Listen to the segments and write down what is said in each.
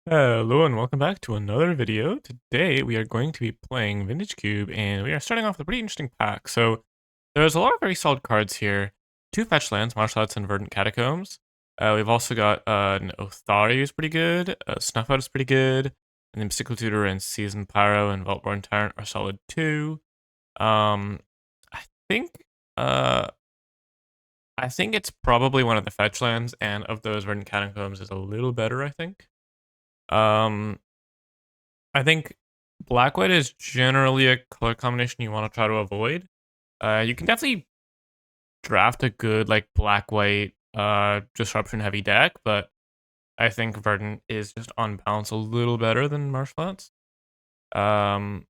Hello and welcome back to another video. Today we are going to be playing Vintage Cube and we are starting off with a pretty interesting pack. So there's a lot of very solid cards here. Two fetch lands, Martial Arts and Verdant Catacombs. We've also got an Othari who's pretty good, Snuff Out is pretty good, and then Mystical Tutor and Seasoned Pyro and Vaultborn Tyrant are solid too. Um, I think uh, I think it's probably one of the fetch lands, and of those Verdant Catacombs is a little better, I think. Um, I think black white is generally a color combination you want to try to avoid. You can definitely draft a good like black white disruption heavy deck, but I think Verdant is just on balance a little better than Martial Arts. Um,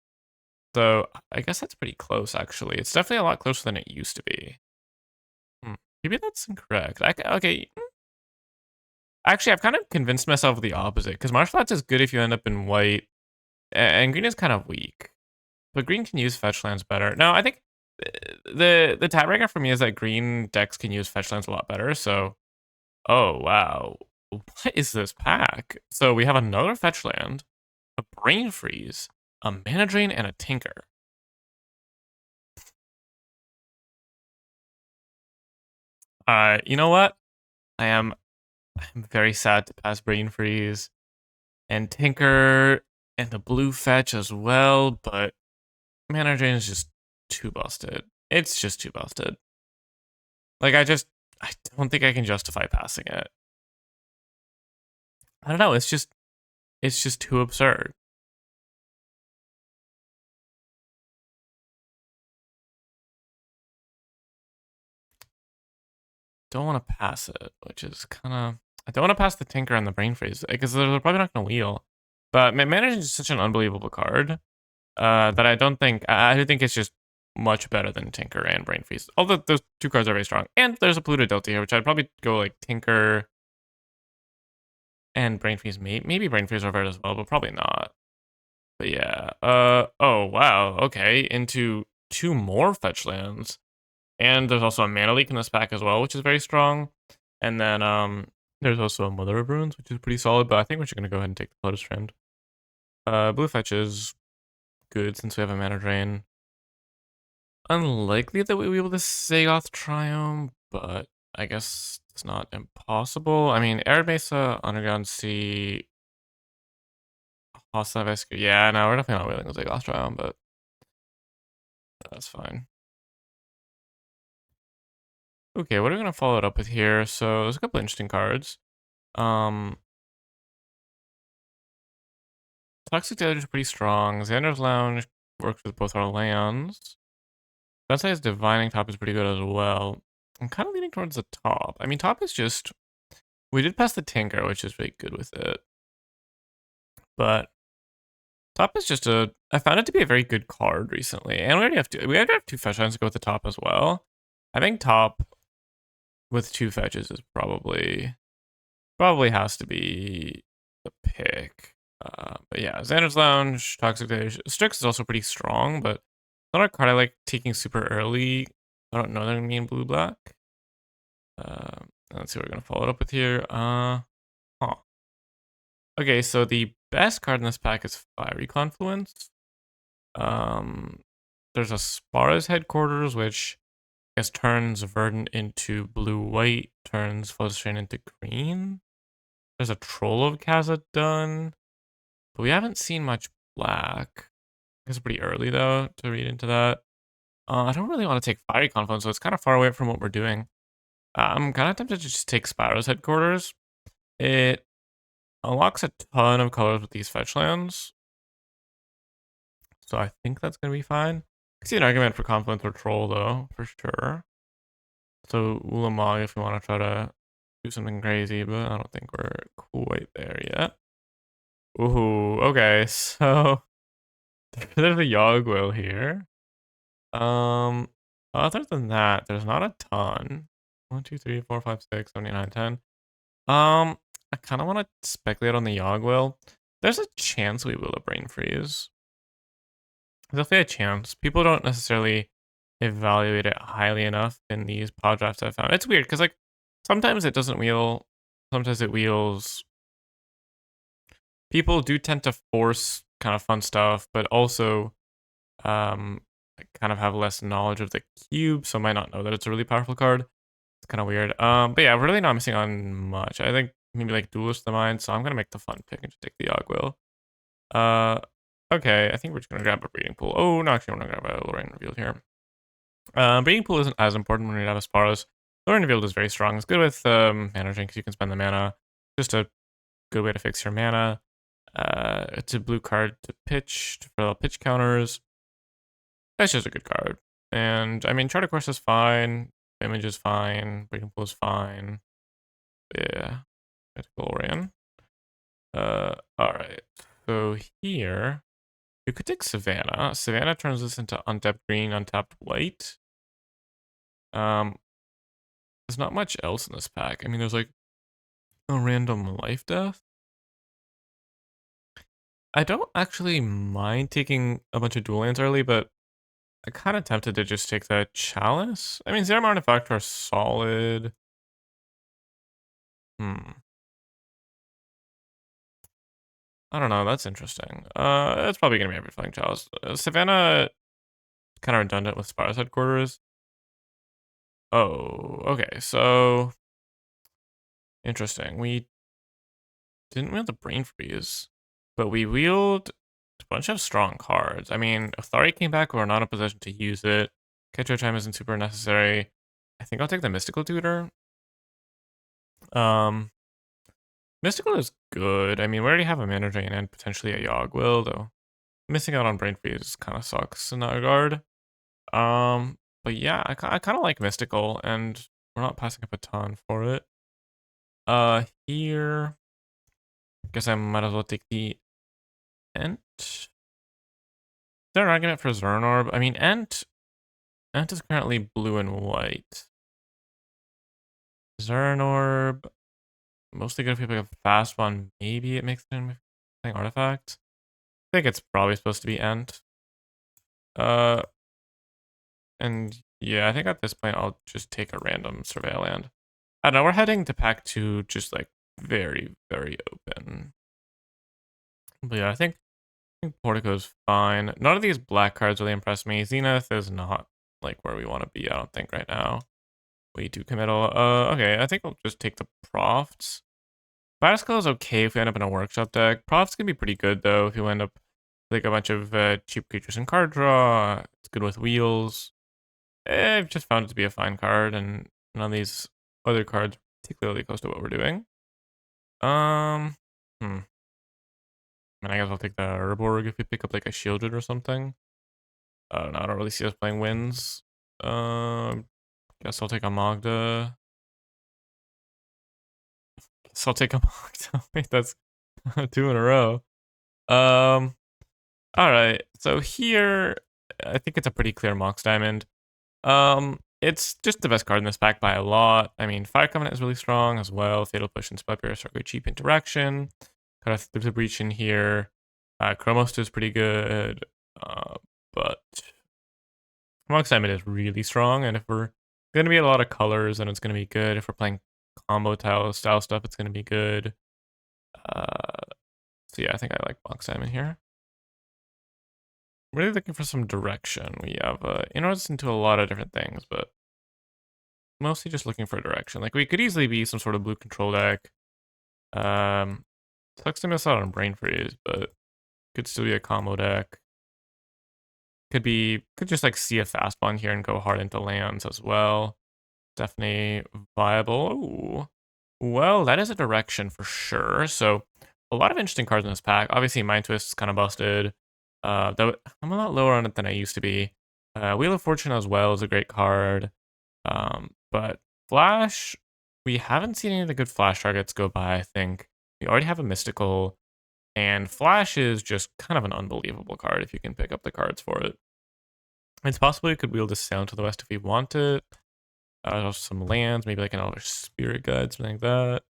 so I guess that's pretty close actually. It's definitely a lot closer than it used to be. Maybe that's incorrect. Okay. Actually, I've kind of convinced myself of the opposite because Martial Arts is good if you end up in white, and green is kind of weak. But green can use fetch lands better. No, I think the tiebreaker for me is that green decks can use fetch lands a lot better. So, oh wow, what is this pack? So we have another fetch land, a brain freeze, a mana drain, and a tinker. You know what? I'm very sad to pass brain freeze and tinker and the blue fetch as well, but mana drain is just too busted. It's just too busted. Like I don't think I can justify passing it. I don't know, it's just too absurd. Don't want to pass it, which is kind of I don't want to pass the Tinker and the Brain Freeze because they're probably not going to wheel. But Managing is such an unbelievable card that I don't think I do think it's just much better than Tinker and Brain Freeze. Although those two cards are very strong, and there's a Pluto Delta here, which I'd probably go like Tinker and Brain Freeze. Maybe Brain Freeze revert as well, but probably not. But yeah. Oh wow. Okay. Into two more fetch lands. And there's also a mana leak in this pack as well, which is very strong. And then there's also a Mother of Runes, which is pretty solid, but I think we're just gonna go ahead and take the Lotus Trend. Blue fetch is good since we have a mana drain. Unlikely that we'll be able to Sagoth Triome, but I guess it's not impossible. I mean, Arid Mesa, Underground Sea, Hostile Vescu. Yeah, no, we're definitely not wheeling with Sagoth Triome, but that's fine. Okay, what are we gonna follow it up with here? So there's a couple interesting cards. Toxic Deluge is pretty strong. Xander's Lounge works with both our lands. Bensai's Divining Top is pretty good as well. I'm kind of leaning towards the top. I mean, top is just... We did pass the Tinker, which is really good with it. But top is just a... I found it to be a very good card recently. And we already have two fetch lands to go with the top as well. I think top with two fetches is probably has to be the pick. But yeah, Xander's Lounge, Toxic Deluge. Strix is also pretty strong, but not a card I like taking super early. I don't know that I mean blue black. Let's see what we're gonna follow it up with here. Huh. Okay, so the best card in this pack is Fiery Confluence. There's a Spara's Headquarters, which I guess turns Verdant into blue-white, turns Flustershain into green. There's a Troll of Khazad-dûn, but we haven't seen much black. I guess it's pretty early though to read into that. I don't really want to take Fiery Confluence, so it's kind of far away from what we're doing. I'm kind of tempted to just take Spyro's Headquarters. It unlocks a ton of colors with these fetch lands, so I think that's going to be fine. I see an argument for Confluence or Troll though, for sure. So Ulamog if we want to try to do something crazy, but I don't think we're quite there yet. Ooh, okay, so there's a Yogwill here. Other than that, there's not a ton. 1, 2, 3, 4, 5, 6, 7, 8, 9, 10. I kind of want to speculate on the Yogwill. There's a chance we will a Brain Freeze. There's definitely a chance. People don't necessarily evaluate it highly enough in these pod drafts I've found. It's weird because like sometimes it doesn't wheel, sometimes it wheels. people do tend to force kind of fun stuff, but also um, kind of have less knowledge of the cube, so might not know that it's a really powerful card. It's kind of weird. But yeah, we're really not missing on much. I think maybe like Duelist of the Mind, so I'm gonna make the fun pick and just take the Ogwill. Okay, I think we're just gonna grab a breeding pool. Oh, no, actually, we're gonna grab a Lorraine Revealed here. Breeding pool isn't as important when we have Asparos. Lorraine Revealed is very strong. It's good with mana drink because you can spend the mana. Just a good way to fix your mana. It's a blue card to pitch for pitch counters. That's just a good card. And I mean, Chart of Course is fine. Image is fine. Breeding pool is fine. Yeah, it's Glorian. Alright. So here, you could take Savannah. Savannah turns this into untapped green, untapped white. There's not much else in this pack. I mean, there's like a random life death. I don't actually mind taking a bunch of dual lands early, but I'm kind of tempted to just take the Chalice. I mean, Zerum Artifact are solid. I don't know. That's interesting. That's probably gonna be every Flying Chalice. Savannah, kind of redundant with Spire's headquarters. Oh, okay. So interesting. We didn't wield the Brain Freeze, but we wield a bunch of strong cards. I mean, if Thari came back, we're not in a position to use it. Catch Time isn't super necessary. I think I'll take the Mystical Tutor. Um, Mystical is good. I mean, we already have a Mana Drain and potentially a Yogg-Will, though missing out on Brain Freeze kind of sucks in that regard. But yeah, I kind of like Mystical, and we're not passing up a ton for it. Here, guess I might as well take the Ent. Is there an argument for Zernorb? I mean, Ent is currently blue and white. Zernorb, mostly good if you pick a fast one. Maybe it makes it playing Artifact. I think it's probably supposed to be Ent. And yeah, I think at this point I'll just take a random Surveil land. I don't know, we're heading to pack 2 just like very, very open. But yeah, I think Portico's fine. None of these black cards really impress me. Zenith is not like where we want to be, I don't think, right now. Way too committal. Okay, I think I'll just take the Profts. Batterskull is okay if we end up in a workshop deck. Profts can be pretty good though if you end up like a bunch of cheap creatures in card draw. It's good with wheels. I've just found it to be a fine card, and none of these other cards particularly close to what we're doing. I mean, I guess I'll take the Herborg if we pick up like a Shieldred or something. I don't know, I don't really see us playing wins. Guess I'll take a Magda. Guess I'll take a Magda. Wait, that's 2 in a row. Alright, so here, I think it's a pretty clear Mox Diamond. It's just the best card in this pack by a lot. I mean, Fire Covenant is really strong as well. Fatal Push and Spell Pierce are good cheap interaction. Got a there's a breach in here. Chromos is pretty good. But Mox Diamond is really strong, and if we're gonna be a lot of colors, then it's gonna be good. If we're playing combo style stuff, it's gonna be good. So yeah, I think I like Mox Diamond here. Really looking for some direction. We have inroads into a lot of different things, but mostly just looking for direction. Like, we could easily be some sort of blue control deck. Sucks to miss out on Brain Freeze, but could still be a combo deck. Could just like see a fast one here and go hard into lands as well. Definitely viable. Ooh. Well, that is a direction for sure. So a lot of interesting cards in this pack. Obviously, Mind Twist is kind of busted. Though I'm a lot lower on it than I used to be. Wheel of Fortune as well is a great card. But Flash, we haven't seen any of the good Flash targets go by, I think. We already have a Mystical, and Flash is just kind of an unbelievable card if you can pick up the cards for it. It's possible we could wield this Sail to the West if we want it. Some lands, maybe like an Elder Spirit Guide, something like that.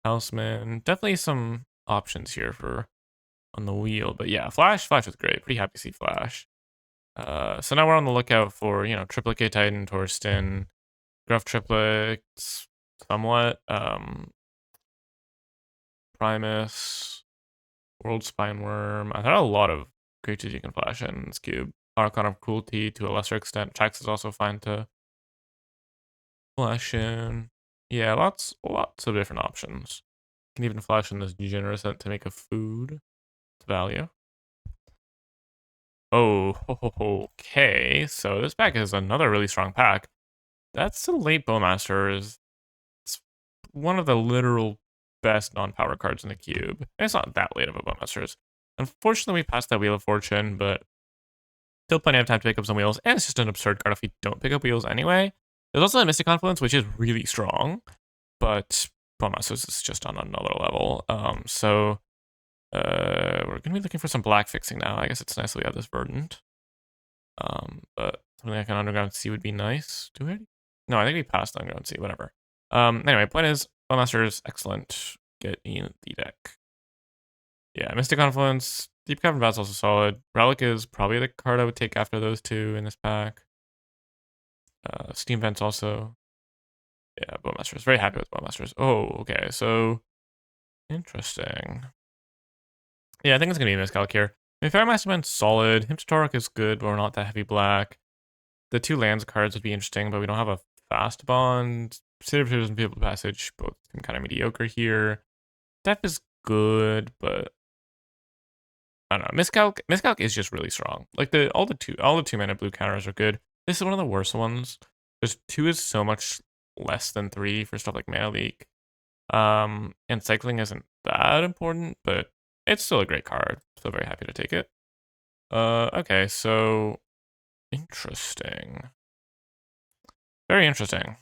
Houseman, definitely some options here for on the wheel. But yeah, Flash was great. Pretty happy to see Flash. So now we're on the lookout for, Triplicate Titan, Torsten, Gruff Triplets, somewhat. Primus. World Spine Worm. I've had a lot of creatures you can flash in this cube. Archon of Cruelty to a lesser extent. Trax is also fine to flash in. Yeah, lots of different options. You can even flash in this Degenerate to make a food value. Oh, okay. So this pack is another really strong pack. That's a late Bowmaster. It's one of the literal best non-power cards in the cube. It's not that late of a Bowmasters. Unfortunately, we passed that Wheel of Fortune, but still plenty of time to pick up some wheels. And it's just an absurd card if we don't pick up wheels anyway. There's also a Mystic Confluence, which is really strong, but Bowmasters is just on another level. We're gonna be looking for some black fixing now. I guess it's nice that we have this Verdant. But something like an Underground Sea would be nice. Do we? No, I think we passed Underground Sea. Whatever. Anyway, point is, Bowmaster is excellent. Get in the deck. Yeah, Mystic Confluence, Deep Cavern Bat's also solid. Relic is probably the card I would take after those two in this pack. Steam Vents also. Yeah, Bowmasters. Very happy with Bowmasters. Oh, okay. So, interesting. Yeah, I think it's going to be Miscalc here. I mean, Fairmasterman's solid. Himtatorok is good, but we're not that heavy black. The two lands cards would be interesting, but we don't have a fast bond. City of Tears and People Passage both seem kind of mediocre here. Def is good, but I don't know. Miscalc is just really strong. Like all the two mana blue counters are good. This is one of the worst ones. Because 2 is so much less than 3 for stuff like Mana Leak. And cycling isn't that important, but it's still a great card. So very happy to take it. Okay, so interesting. Very interesting.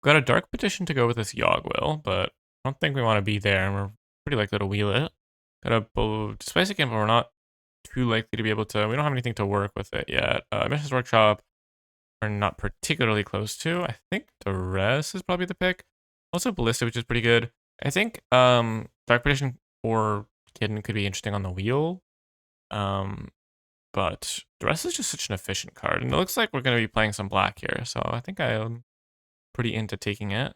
Got a Dark Petition to go with this Yogg-Will, but I don't think we want to be there, and we're pretty likely to wheel it. Got a Spicy Camp, but we're not too likely to be able to. We don't have anything to work with it yet. Missions Workshop, we're not particularly close to. I think Duress is probably the pick. Also Ballista, which is pretty good. I think Dark Petition or Kitten could be interesting on the wheel. But Duress is just such an efficient card. And it looks like we're going to be playing some black here. So I think I'm pretty into taking it.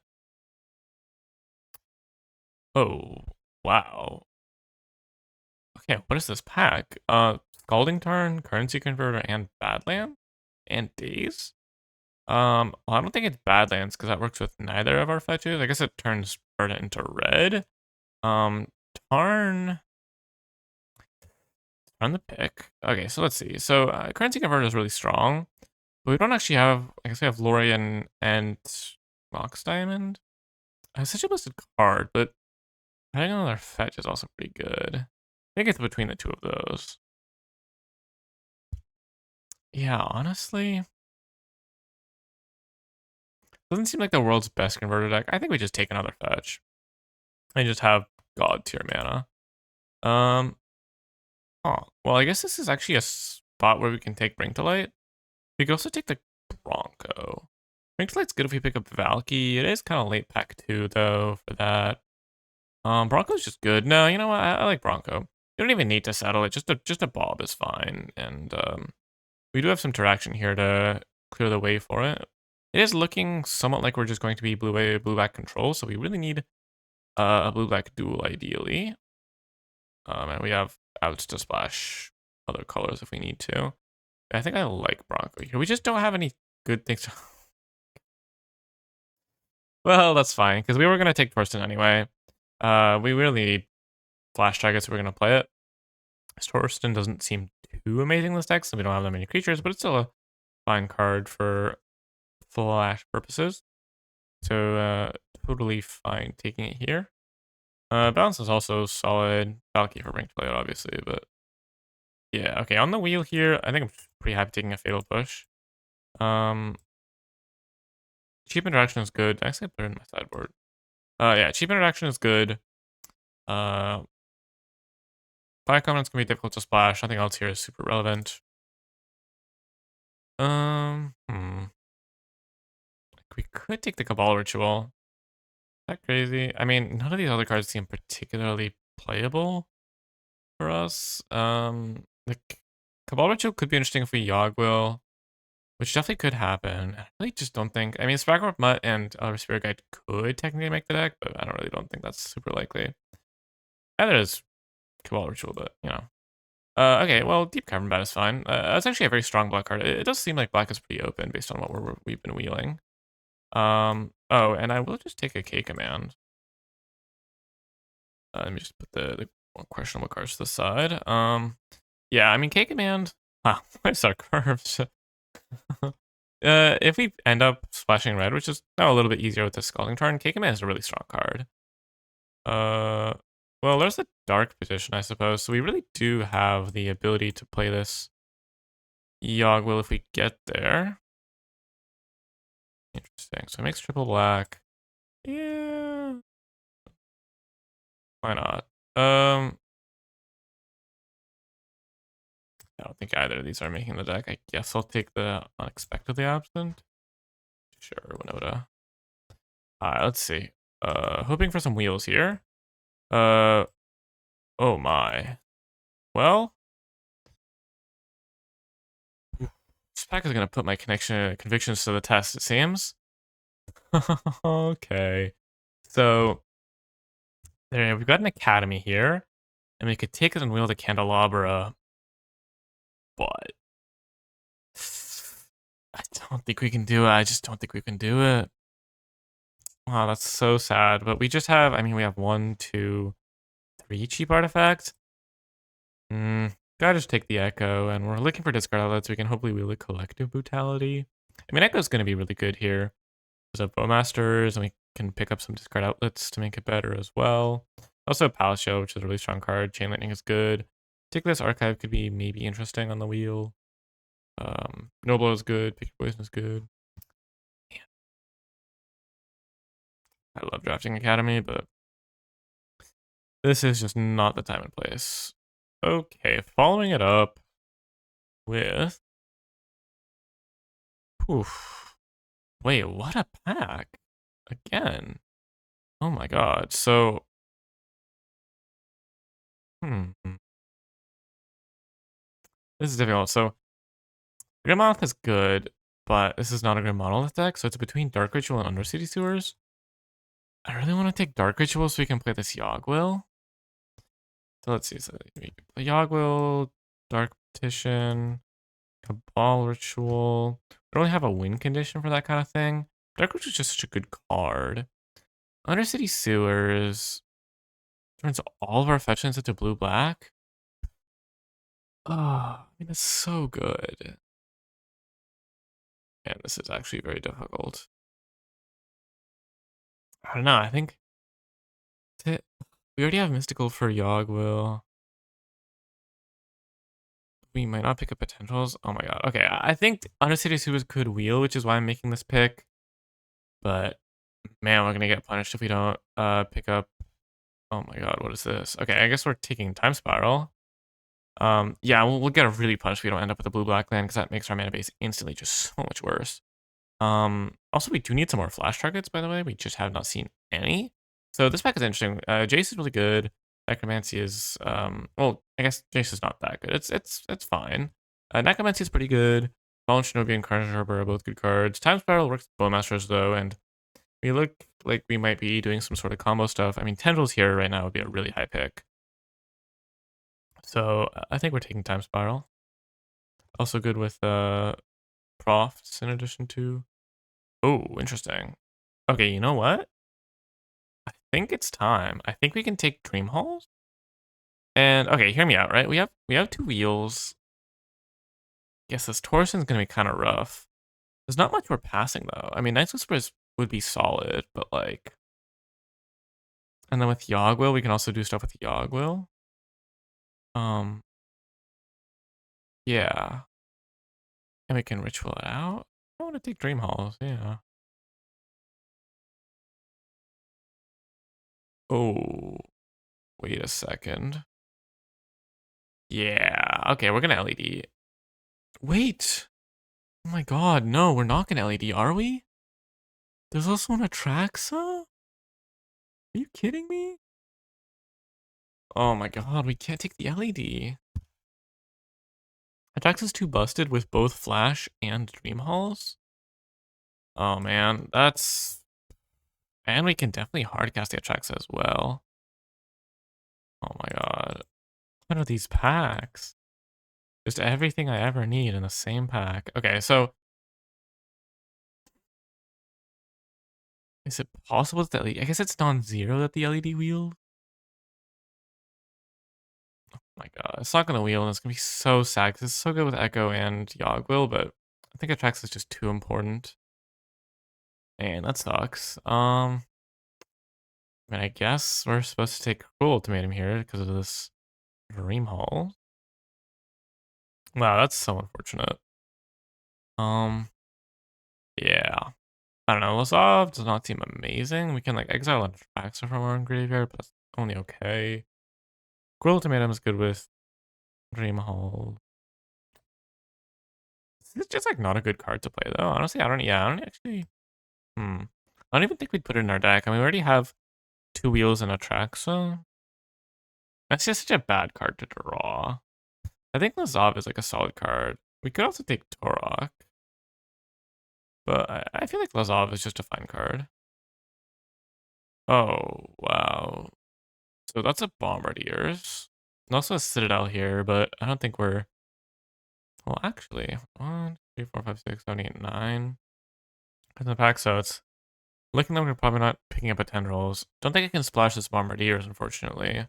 Oh, wow. Okay, what is this pack? Scalding Tarn, Currency Converter, and Badland? And Daze? Well, I don't think it's Badlands, because that works with neither of our fetches. I guess it turns Verdant into red. Tarn the pick. Okay, so let's see. So, Currency Converter is really strong, but we don't actually have, I guess we have Lorien and Mox Diamond. It's such a listed card, but having another fetch is also pretty good. I think it's between the two of those. Yeah, honestly, doesn't seem like the world's best converter deck. I think we just take another fetch and just have God tier mana. Oh, well, I guess this is actually a spot where we can take Bring to Light. We could also take the Bronco. Bring to Light's good if we pick up Valky. It is kind of late pack 2, though, for that. Bronco's just good. No, you know what? I like Bronco. You don't even need to settle it. Just a Bob is fine. And we do have some interaction here to clear the way for it. It is looking somewhat like we're just going to be blue-black control, so we really need a blue-black duel, ideally. And we have outs to splash other colors if we need to. I think I like Bronco here. We just don't have any good things. Well, that's fine, because we were going to take Torsten anyway. We really need flash targets if we're going to play it. Torsten doesn't seem too amazing in this deck, so we don't have that many creatures, but it's still a fine card for flash purposes. So, totally fine taking it here. Balance is also solid. Valky for Bring to Light, obviously, but yeah, okay. On the wheel here, I think I'm pretty happy taking a Fatal Push. Cheap Interaction is good. I actually put it in my sideboard. Yeah, Cheap Interaction is good. Fire Covenant's gonna be difficult to splash. Nothing else here is super relevant. We could take the Cabal Ritual. Is that crazy? I mean, none of these other cards seem particularly playable for us. Like Cabal Ritual could be interesting if we Yogg-Will, which definitely could happen. I really just don't think. I mean, Sprackwarp Mutt and Spirit Guide could technically make the deck, but I don't think that's super likely. Either is Cabal Ritual, but, you know. Okay, well, Deep Cavern Bat is fine. That's actually a very strong black card. It does seem like black is pretty open based on what we've been wheeling. Oh, and I will just take a K command. Let me just put the more questionable cards to the side. Yeah, I mean, K command. Wow, where's our curves? If we end up splashing red, which is now a little bit easier with the Scalding Tarn, K command is a really strong card. Well, there's a dark position, I suppose. So we really do have the ability to play this Yogg-Will if we get there. Interesting. So it makes triple black. Yeah. Why not? I don't think either of these are making the deck. I guess I'll take the Unexpectedly Absent. Sure, Winota. Alright, let's see. Hoping for some wheels here. Oh my. Well, this pack is gonna put my convictions to the test, it seems. Okay. So there we've got an academy here, and we could take it and wheel the candelabra, but I don't think we can do it. I just don't think we can do it. Wow, that's so sad. But we just have, I mean, we have 1, 2, 3 cheap artifacts. Gotta just take the Echo, and we're looking for discard outlets. We can hopefully wheel a Collective Brutality. I mean, Echo's gonna be really good here. There's a Bowmasters, and we can pick up some discard outlets to make it better as well. Also, Palace Show, which is a really strong card. Chain Lightning is good. Ticklish Archive could be maybe interesting on the wheel. Noble is good. Pick Your Poison is good. Man. I love drafting Academy, but this is just not the time and place. Okay, following it up with... Oof. Wait, what a pack. Again. Oh my god. So... This is difficult. So, Grim Monolith is good, but this is not a Grim Monolith deck, so it's between Dark Ritual and Undercity Sewers. I really want to take Dark Ritual so we can play this Yogg-Will. So let's see. So we can play Yogg-Will, Dark Petition, Cabal Ritual. We don't really have a win condition for that kind of thing. Dark Ritual is just such a good card. Undercity Sewers turns all of our fetchlands into blue-black. Oh, I mean, it's so good. And this is actually very difficult. I don't know. I think we already have Mystical for Yogg-Will. We might not pick up Potentials. Oh my god. Okay, I think Undercity Sewers could wheel, which is why I'm making this pick. But man, we're gonna get punished if we don't pick up. Oh my god, what is this? Okay, I guess we're taking Time Spiral. Yeah, we'll get really punished if we don't end up with a blue-black land because that makes our mana base instantly just so much worse. Also, we do need some more flash targets, by the way. We just have not seen any. So this pack is interesting. Jace is really good. Necromancy is, well, I guess Jace is not that good. It's fine. Necromancy is pretty good. Fallen Shinobi and Carnage Harbor are both good cards. Time Spiral works with Bowmasters, though, and we look like we might be doing some sort of combo stuff. I mean, Tendrils here right now would be a really high pick. So I think we're taking Time Spiral. Also good with Profts in addition to... Oh, interesting. Okay, you know what? I think it's time. I think we can take Dream Halls. And okay, hear me out, right? We have 2 wheels. Guess this Torsen's gonna be kind of rough. There's not much we're passing though. I mean, Night's Whispers would be solid, but like, and then with Yogg-Will, we can also do stuff with Yogg-Will. Yeah, and we can ritual it out. I want to take Dream Halls. Yeah. Oh, wait a second. Yeah. Okay, we're gonna LED. Wait. Oh my god, no, we're not gonna LED, are we? There's also an Atraxa? Are you kidding me? Oh my god, we can't take the LED. Atraxa's too busted with both Flash and Dream Halls? Oh man, that's... And we can definitely hardcast the Atraxa as well. Oh my god. What are these packs? Just everything I ever need in the same pack. Okay, so is it possible that the LED, I guess it's non-zero that the LED wheel? Oh my god, it's not gonna wheel and it's gonna be so sad because it's so good with Echo and Yogwill, but I think Attrax is just too important. And that sucks. I mean, I guess we're supposed to take Cruel Ultimatum here because of this Dream Hall. Wow, that's so unfortunate. Um, yeah. I don't know, Lazov does not seem amazing. We can like exile Attraxa from our own graveyard, but that's only okay. Cruel Ultimatum is good with Dream Hall. It's just like not a good card to play though. Honestly, I don't actually I don't even think we'd put it in our deck. I mean, we already have 2 wheels and a track, so that's just such a bad card to draw. I think Lazov is like a solid card. We could also take Torok, but I feel like Lazov is just a fine card. Oh, wow. So that's a Bombardiers. And also a Citadel here, but I don't think we're... Well, actually, 1, 2, 3, 4, 5, 6, 7, 8, 9. In the pack, so it's looking like we're probably not picking up a Tendrils. Don't think I can splash this Bombardiers, unfortunately.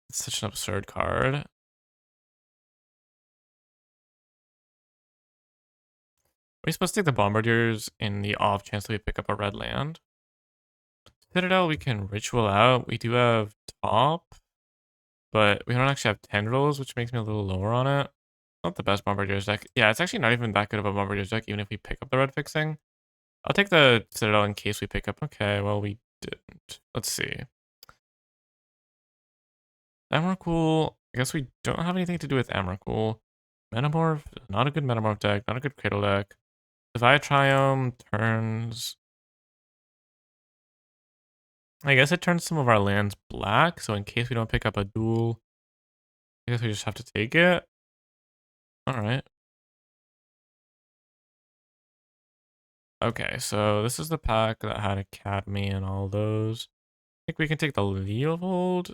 It's such an absurd card. Are we supposed to take the Bombardiers in the off chance that we pick up a red land? Citadel, we can Ritual out. We do have Top, but we don't actually have Tendrils, which makes me a little lower on it. Not the best Bombardiers deck. Yeah, it's actually not even that good of a Bombardiers deck, even if we pick up the red fixing. I'll take the Citadel in case we pick up. Okay, well, we didn't. Let's see. Emrakul. I guess we don't have anything to do with Emrakul. Metamorph, not a good Metamorph deck, not a good Cradle deck. Divide Triumph turns... I guess it turns some of our lands black, so in case we don't pick up a duel, I guess we just have to take it. Alright. Okay, so this is the pack that had Academy and all those. I think we can take the Leovold.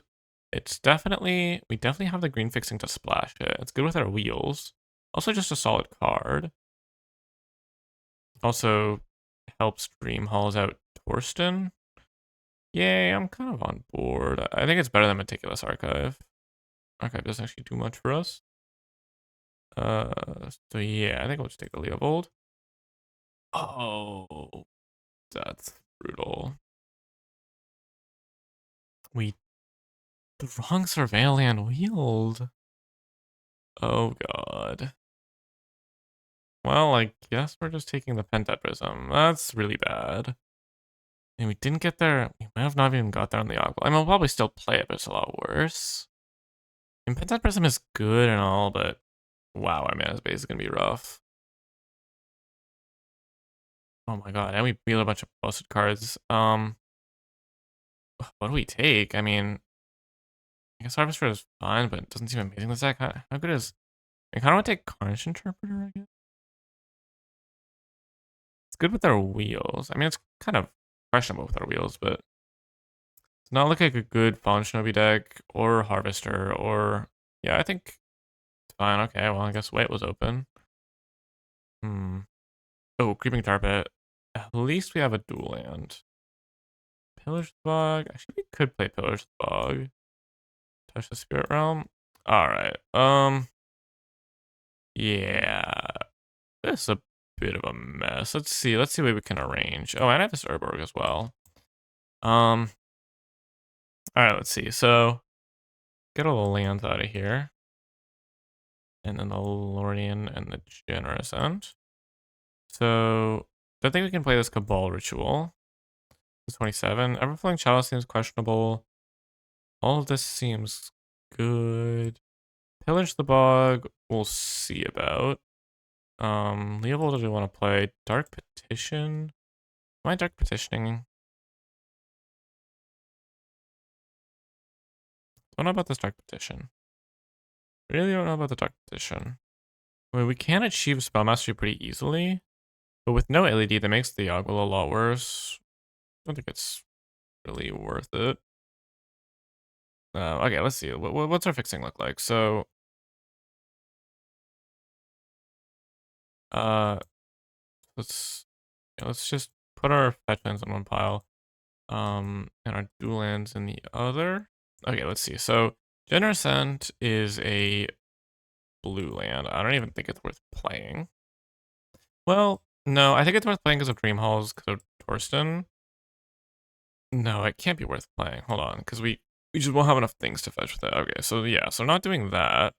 It's definitely... We definitely have the green fixing to splash it. It's good with our wheels. Also just a solid card. Also helps Dream Halls out Torsten. Yay, I'm kind of on board. I think it's better than Meticulous Archive. Archive doesn't actually do much for us. So yeah, I think I'll just take the Leovold. Oh, that's brutal. The wrong Surveillant wheeled. Oh god. Well, I guess we're just taking the Pentet Prism. That's really bad. And we didn't get there. We might have not even got there on the Oggle. I mean, we'll probably still play it, but it's a lot worse. And Pentet Prism is good and all, but wow, I mean, his base is gonna be rough. Oh my god, and we wheel a bunch of busted cards. What do we take? I mean, I guess Harvester is fine, but it doesn't seem amazing. This deck, how good is... I kind of want to take Carnage Interpreter, I guess. It's good with our wheels. I mean, it's kind of questionable with our wheels, but it's not looking like a good Fallen Shinobi deck or Harvester or... Yeah, I think it's fine. Okay, well, I guess White was open. Oh, Creeping Tar-Pit. At least we have a dual land. Pillar's Bog. Actually, we could play Pillar's Bog. Touch the Spirit Realm. Alright. Yeah. This is a bit of a mess. Let's see what we can arrange. Oh, and I have this Urborg as well. Alright, let's see. So, get all the lands out of here. And then the Lordian and the Generous End. So, don't think we can play this Cabal Ritual. It's 27. Everflowing Chalice seems questionable. All of this seems good. Pillage the Bog, we'll see about. Leovold, do we want to play? Dark Petition? Am I Dark Petitioning? Don't know about this Dark Petition. Really don't know about the Dark Petition. I mean, we can achieve Spell Mastery pretty easily, but with no LED, that makes the Yoggle a lot worse. I don't think it's really worth it. Okay, let's see. What's our fixing look like? So, uh, let's let's just put our fetch lands in one pile, and our dual lands in the other. Okay, let's see. So, Generous Ascent is a blue land. I don't even think it's worth playing. Well, no, I think it's worth playing because of Dream Halls, because of Torsten. No, it can't be worth playing. Hold on, because we just won't have enough things to fetch with it. Okay, so yeah, so not doing that.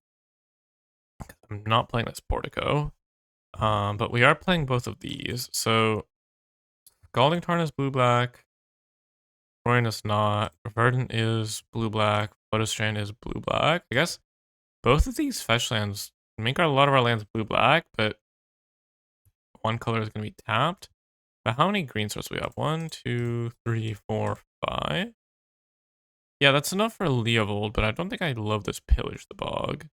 I'm not playing this Portico. But we are playing both of these. So Scalding Tarn is blue-black. Thorian is not. Verdant is blue-black. Photostrand is blue-black. I guess both of these fetch lands make a lot of our lands blue-black, but one color is going to be tapped. But how many green sources do we have? 1, 2, 3, 4, 5. Yeah, that's enough for Leovold, but I don't think I love this Pillage the Bog.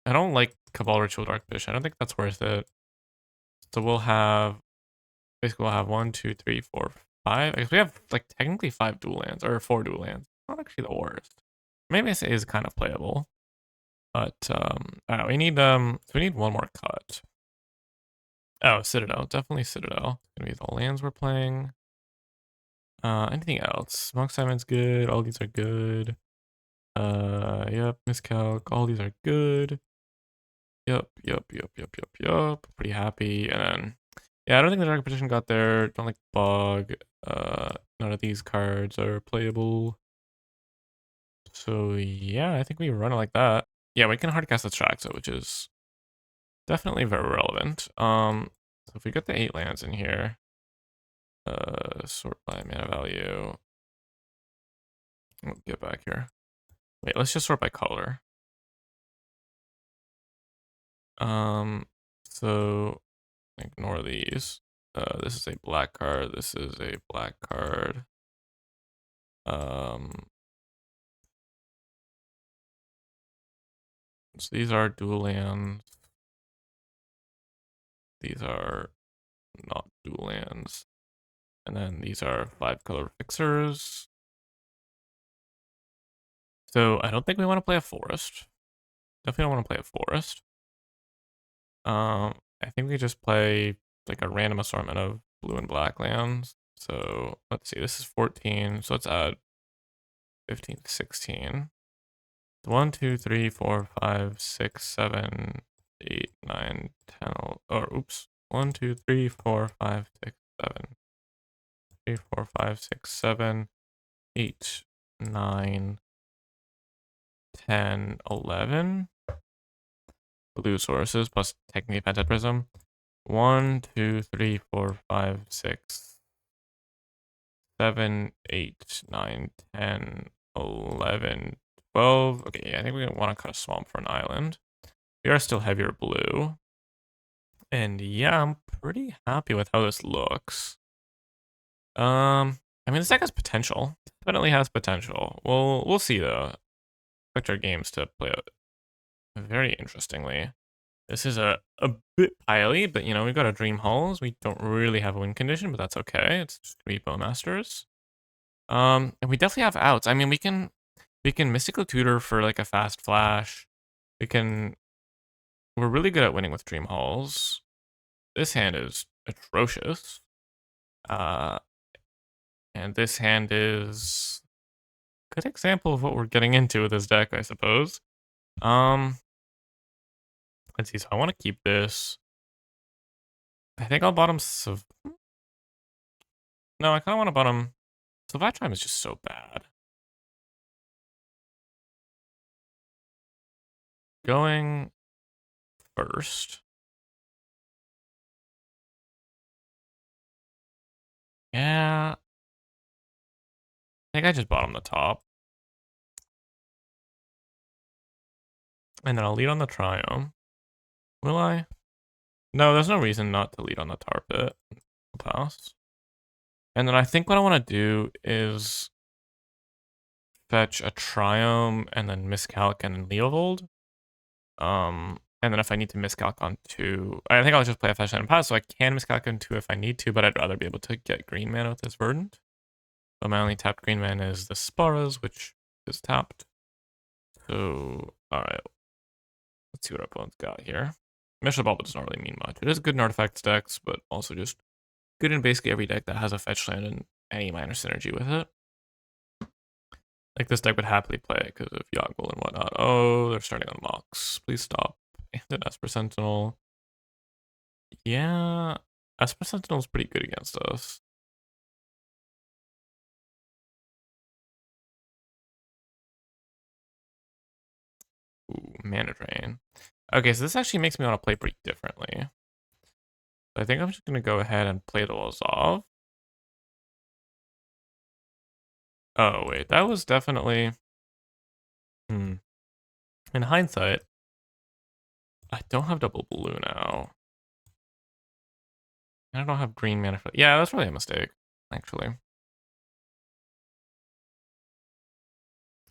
I don't like Cabal Ritual Darkfish. I don't think that's worth it. So we'll have, basically we'll have 1, 2, 3, 4, 5. I guess we have like technically 5 dual lands, or 4 dual lands. Not actually the worst. Maybe this is kind of playable. But we need so we need one more cut. Oh, Citadel, definitely Citadel. It's gonna be the lands we're playing. Anything else? Monk Simon's good, all these are good. Yep, Miscalc, all these are good. Yep. Pretty happy. And then, yeah, I don't think the Dark Petition got there. Don't like Bog. None of these cards are playable. So yeah, I think we run it like that. Yeah, we can hardcast the Traxo, which is definitely very relevant. So if we get the 8 lands in here, sort by mana value. Get back here. Wait, let's just sort by color. So ignore these. This is a black card. This is a black card. So these are dual lands. These are not dual lands. And then these are 5 color fixers. So I don't think we want to play a forest. Definitely don't want to play a forest. I think we just play like a random assortment of blue and black lands. So let's see, this is 14. So let's add 15, 16. 1, 2, 3, 4, 5, 6, 7, 8, 9, 10, or oops. 1, 2, 3, 4, 5, 6, 7. 3, 4, 5, 6, 7, 8, 9, 10, 11. Blue sources plus technically Pented Prism. 1, 2, 3, 4, 5, 6, 7, 8, 9, 10, 11, 12. Okay, yeah, I think we want to cut a swamp for an island. We are still heavier blue. And yeah, I'm pretty happy with how this looks. I mean, this deck has potential. Definitely has potential. We'll see though. Expect our games to play out very interestingly. This is a bit piley, but you know, we've got a Dream Halls. We don't really have a win condition, but that's okay. It's just gonna be Bowmasters. And we definitely have outs. I mean, we can Mystical Tutor for like a fast flash. We're really good at winning with Dream Halls. This hand is atrocious. And this hand is a good example of what we're getting into with this deck, I suppose. Let's see, so I want to keep this. I think I'll bottom No, I kind of want to bottom. Sylvatime is just so bad. Going first. Yeah. I think I just bottom the top. And then I'll lead on the Triome. Will I? No, there's no reason not to lead on the Tar Pit. I'll pass. And then I think what I want to do is fetch a Triome and then Miscalc and Leovold. And then if I need to Miscalc on 2, I think I'll just play a fetch and pass, so I can Miscalc on 2 if I need to, but I'd rather be able to get green mana with this Verdant. So my only tapped green mana is the Sporos, which is tapped. So, alright. Let's see what our opponent's got here. Mission Bulb does not really mean much. It is good in artifacts decks, but also just good in basically every deck that has a fetch land and any minor synergy with it. Like this deck would happily play it because of Yoggle and whatnot. Oh, they're starting on Mox. Please stop. And an Esper Sentinel. Yeah, Esper Sentinel's pretty good against us. Ooh, Mana Drain. Okay, so this actually makes me want to play pretty differently. I think I'm just going to go ahead and play the Lazov. Oh, wait, that was definitely... In hindsight, I don't have double blue now. And I don't have green mana. Yeah, that's probably a mistake, actually.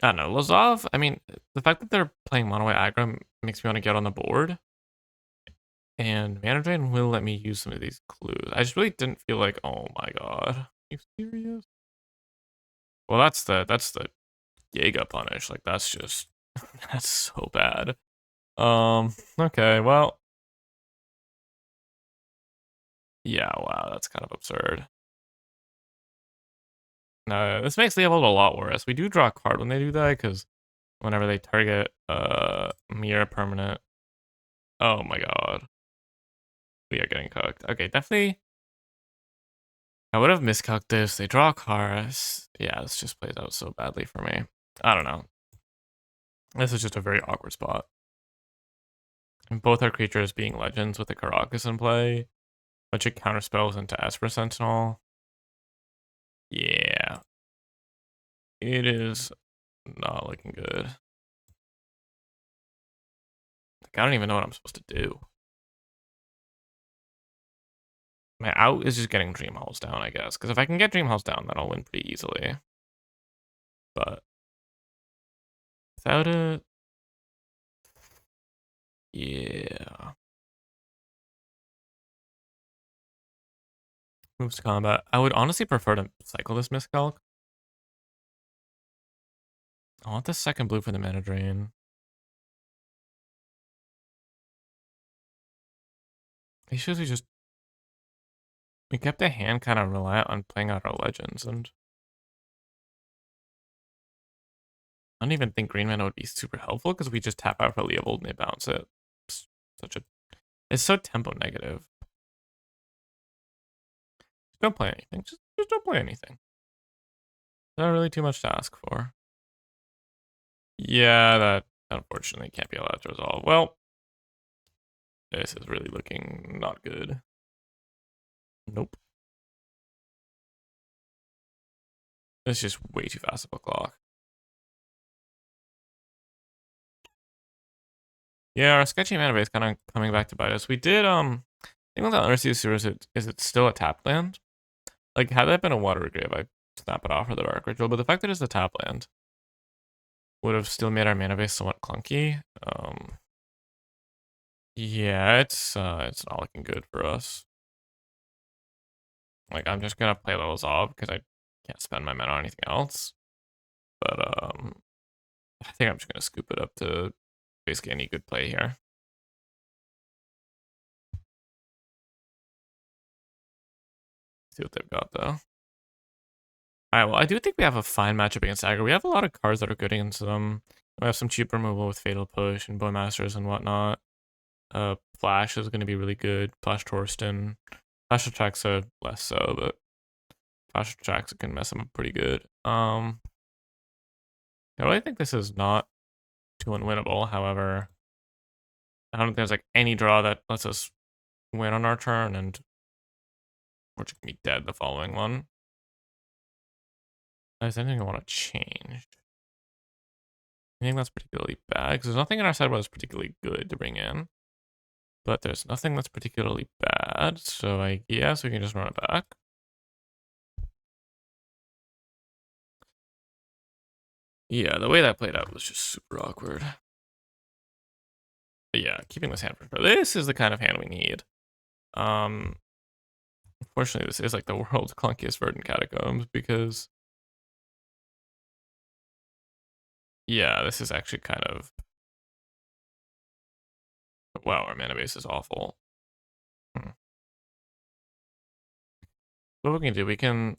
I don't know, Lazov, I mean, the fact that they're playing mono white aggro makes me want to get on the board. And Mana Drain will let me use some of these clues. I just really didn't feel like, oh my god. Are you serious? Well, that's the Jaega punish. Like, that's just, that's so bad. Okay, well. Yeah, wow, that's kind of absurd. No, this makes the level a lot worse. We do draw a card when they do that, because whenever they target mirror permanent. Oh my god. We are getting cooked. Okay, definitely. I would have miscalculated this. They draw a card. Yeah, this just plays out so badly for me. I don't know. This is just a very awkward spot. And both our creatures being legends with the Karakas in play. Bunch of counterspells into Esper Sentinel. Yeah. It is not looking good. Like, I don't even know what I'm supposed to do. My out is just getting Dream Halls down, I guess. Because if I can get Dream Halls down, then I'll win pretty easily. But without it, yeah. Moves to combat. I would honestly prefer to cycle this miscalc. I want the second blue for the mana drain. Issues we kept the hand kind of reliant on playing out our legends, and I don't even think green mana would be super helpful because we just tap out for Leovold and they bounce it. It's so tempo negative. Just don't play anything. Just don't play anything. Not really too much to ask for. Yeah, that unfortunately can't be allowed to resolve. Well, this is really looking not good. Nope. It's just way too fast of a clock. Yeah, our sketchy mana base kind of coming back to bite us. We did, I think what the Undersea Sewer is it still a tap land? Like, had that been a water grave, I'd snap it off for the Dark Ritual, but the fact that it's a tap land would have still made our mana base somewhat clunky. Yeah, it's not looking good for us. Like, I'm just gonna play Levels Off because I can't spend my mana on anything else. But, I think I'm just gonna scoop it up to basically any good play here. See what they've got, though. Alright, well, I do think we have a fine matchup against aggro. We have a lot of cards that are good against them. We have some cheap removal with Fatal Push and Bowmasters and whatnot. Flash is going to be really good. Flash Torsten. Flash Atraxa less so, but Flash Atraxa can mess them up pretty good. I really think this is not too unwinnable. However, I don't think there's like any draw that lets us win on our turn, and we're just gonna be dead the following one. Is there anything I want to change? I think that's particularly bad because there's nothing in our sideboard that's particularly good to bring in. But there's nothing that's particularly bad, so I guess we can just run it back. Yeah, the way that played out was just super awkward. But yeah, keeping this hand for sure. This is the kind of hand we need. Unfortunately, this is like the world's clunkiest verdant catacombs because Yeah, this is actually kind of... Wow, our mana base is awful. Hmm. What we can do, we can...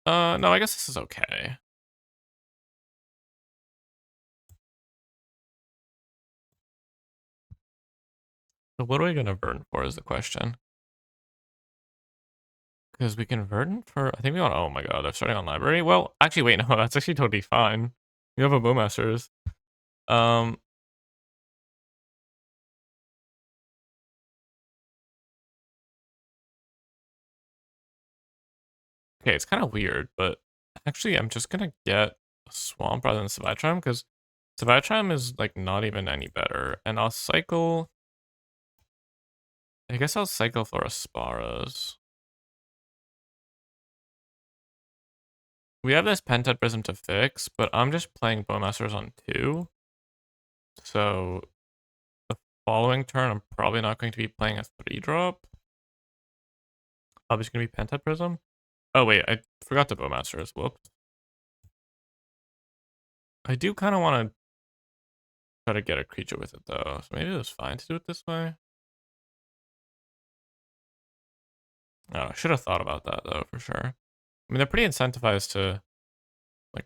no, I guess this is okay. So what are we gonna burn for is the question. Because we can verdant for... I think we want... Oh my god, they're starting on library? Well, actually, wait, no, that's actually totally fine. We have a Bowmasters. Um... Okay, it's kind of weird, but actually, I'm just gonna get a Swamp rather than Savitram, because Savitram is, like, not even any better. And I'll cycle... I guess I'll cycle for Asparas. We have this Pentad Prism to fix, but I'm just playing Bowmasters on 2. So the following turn, I'm probably not going to be playing a 3-drop. I'm just going to be Pentad Prism. Oh wait, I forgot the Bowmasters. Whoops. I do kind of want to try to get a creature with it though, so maybe it was fine to do it this way. Oh, I should have thought about that though, for sure. I mean, they're pretty incentivized to like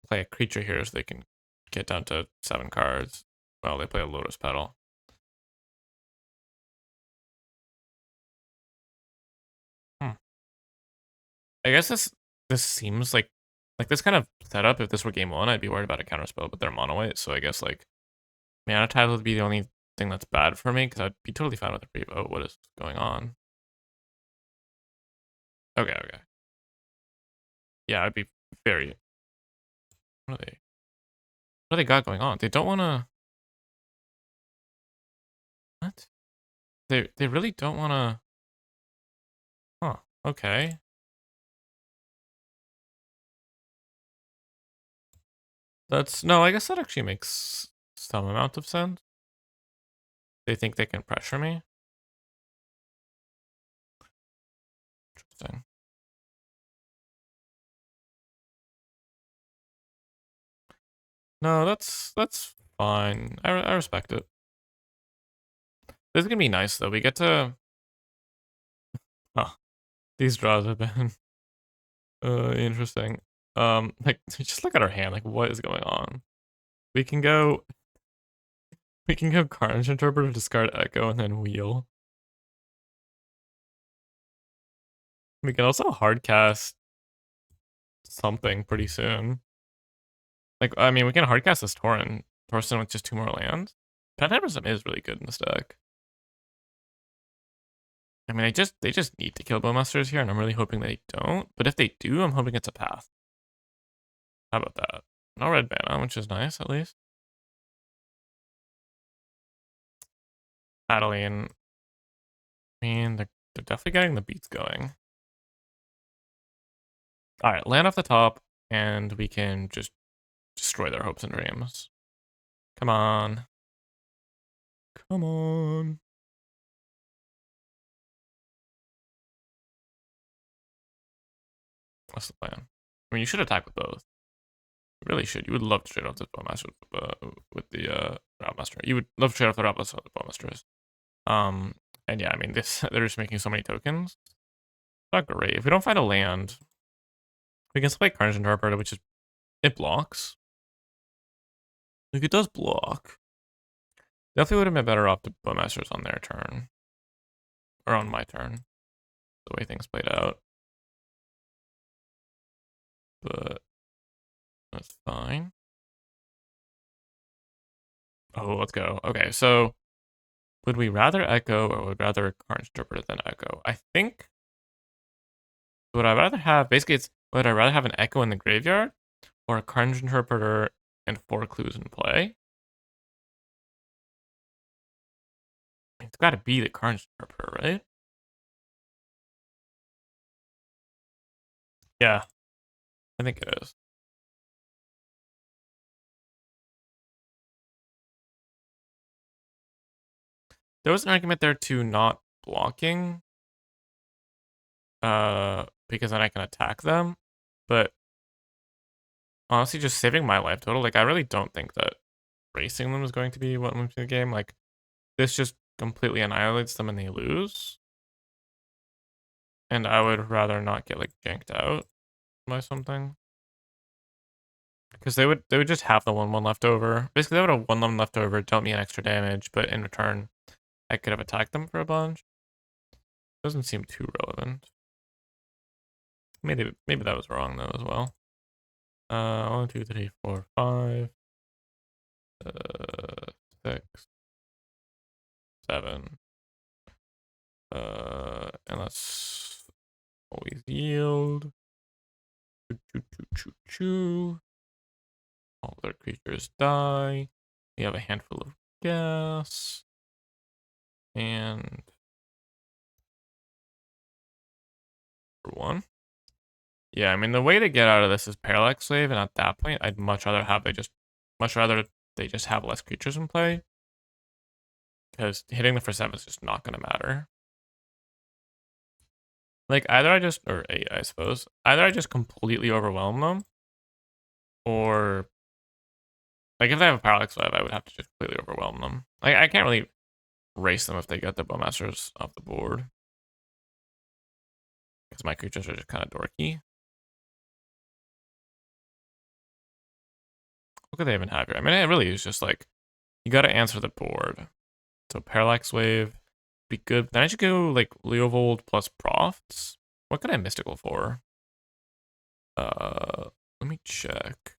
play a creature here so they can get down to 7 cards. Well, they play a Lotus Petal. Hmm. I guess this seems like this kind of setup. If this were game 1, I'd be worried about a counterspell, but they're mono white, so I guess like mana tile would be the only thing that's bad for me because I'd be totally fine with the pre. Oh, what is going on? Okay, okay. Yeah, I'd be very... What are they? What do they got going on? They don't want to... What? They really don't want to... Huh, okay. That's... No, I guess that actually makes some amount of sense. They think they can pressure me. Interesting. No, that's fine. I respect it. This is gonna be nice though. We get to... Huh. These draws have been interesting. Like just look at our hand. Like what is going on? We can go... We can go Carnage Interpreter, discard Echo, and then wheel. We can also hardcast something pretty soon. Like, I mean, we can hardcast this Torsten with just 2 more lands. Pentagram is really good in this deck. I mean, they just need to kill Bowmasters here, and I'm really hoping they don't. But if they do, I'm hoping it's a path. How about that? No red mana, which is nice, at least. Adeline. I mean, they're definitely getting the beats going. Alright, land off the top, and we can just destroy their hopes and dreams. Come on. Come on. What's the plan? I mean, you should attack with both. You really should. You would love to trade off the Bowmaster with the Routemaster. You would love to trade off the Routemaster with the Bowmasters. And yeah, I mean, they're just making so many tokens. Not great. If we don't find a land, we can play Carnage Interpreter, which is... It blocks. Like, it does block. Definitely would have been better off to Bowmasters on their turn. Or on my turn. The way things played out. But... That's fine. Oh, let's go. Okay, so... Would we rather Echo or would rather Carnage Interpreter than Echo? I think... Would I rather have... Basically, it's... Would I rather have an Echo in the graveyard? Or a Carnage Interpreter and 4 clues in play? It's gotta be the Carnage Interpreter, right? Yeah, I think it is. There was an argument there to not blocking, because then I can attack them, but honestly just saving my life total. Like, I really don't think that racing them is going to be what moves the game. Like, this just completely annihilates them and they lose. And I would rather not get, like, janked out by something. Because they would just have the 1/1 left over. Basically, they would have 1/1 left over, dealt me an extra damage, but in return, I could have attacked them for a bunch. Doesn't seem too relevant. Maybe that was wrong though as well. 1, 2, 3, 4, 5, 6, 7. And let's always yield. Choo choo choo choo choo. All their creatures die. We have a handful of gas. And for 1. Yeah, I mean the way to get out of this is Parallax Wave, and at that point, I'd much rather they just have less creatures in play. Because hitting them for 7 is just not gonna matter. Like either or 8, I suppose. Either I just completely overwhelm them, or like if they have a Parallax Wave, I would have to just completely overwhelm them. Like I can't really race them if they get their Bowmasters off the board. Because my creatures are just kind of dorky. What could they even have here? I mean, it really is just like, you gotta answer the board. So Parallax Wave be good. Then I should go like Leovold plus Profts. What could I Mystical for? Let me check.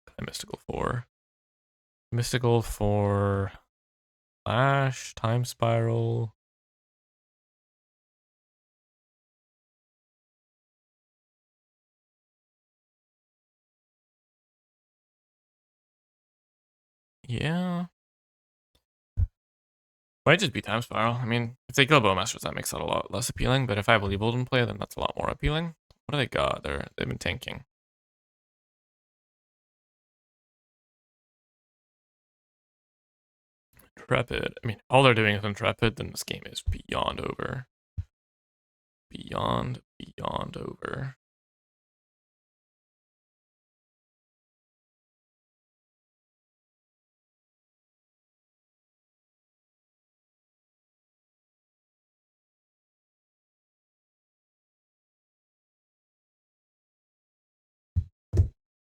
What could I Mystical for? Mystical for Flash, Time Spiral. Yeah. Might just be Time Spiral. I mean, if they kill Bowmasters, that makes that a lot less appealing. But if I have a Leovold in play, then that's a lot more appealing. What do they got? They've been tanking. Intrepid. I mean, all they're doing is Intrepid, then this game is beyond over. Beyond over.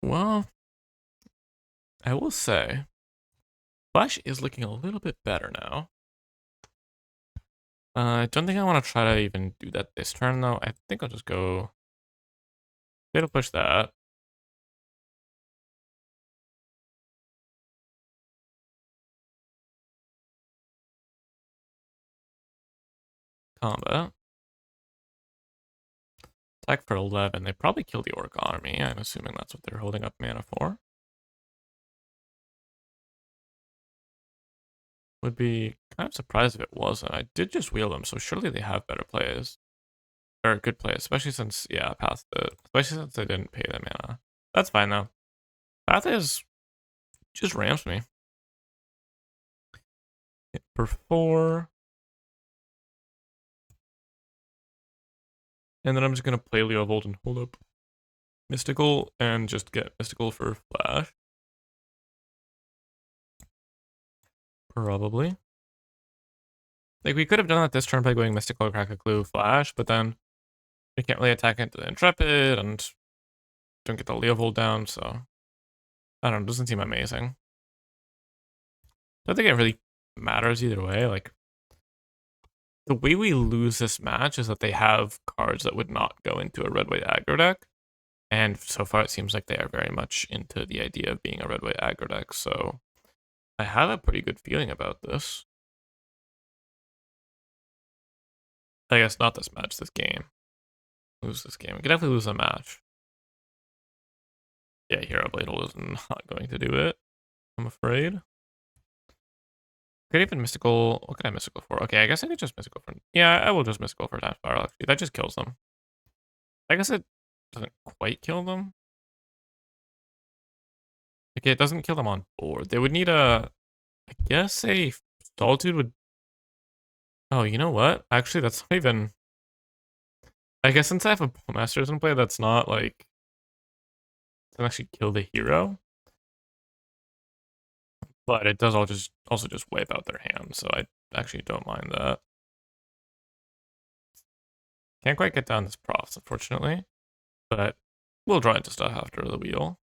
Well, I will say, Flash is looking a little bit better now. I don't think I want to try to even do that this turn, though. I think I'll just go... It'll push that. Combat. Attack for 11. They probably kill the Orc Army. I'm assuming that's what they're holding up mana for. Would be kind of surprised if it wasn't. I did just wheel them, so surely they have better plays. Or good plays, especially since, yeah, past it. Especially since I didn't pay them mana. That's fine, though. Path is just ramps me. Hit for 4. And then I'm just going to play Leovold and hold up Mystical and just get Mystical for Flash. Probably. Like, we could have done that this turn by going Mystical, Crack a Clue, Flash, but then we can't really attack into the Intrepid and don't get the Leovold down, so I don't know, it doesn't seem amazing. I don't think it really matters either way. Like, the way we lose this match is that they have cards that would not go into a red-white aggro deck. And so far, it seems like they are very much into the idea of being a red-white aggro deck, so I have a pretty good feeling about this. I guess not this match, this game. Lose this game. We could definitely lose a match. Yeah, Hero Bladel is not going to do it, I'm afraid. Could even Mystical. What can I Mystical for? Okay, I guess I could just Mystical for. Yeah, I will just Mystical for Time Spiral, actually. That just kills them. I guess it doesn't quite kill them. Okay, it doesn't kill them on board. They would need a. I guess a Solitude would. Oh, you know what? Actually, that's not even. I guess since I have a Masters in play, that's not like doesn't actually kill the hero, but it does also just wipe out their hand, so I actually don't mind that. Can't quite get down this profs, unfortunately, but we'll draw into stuff after the wheel.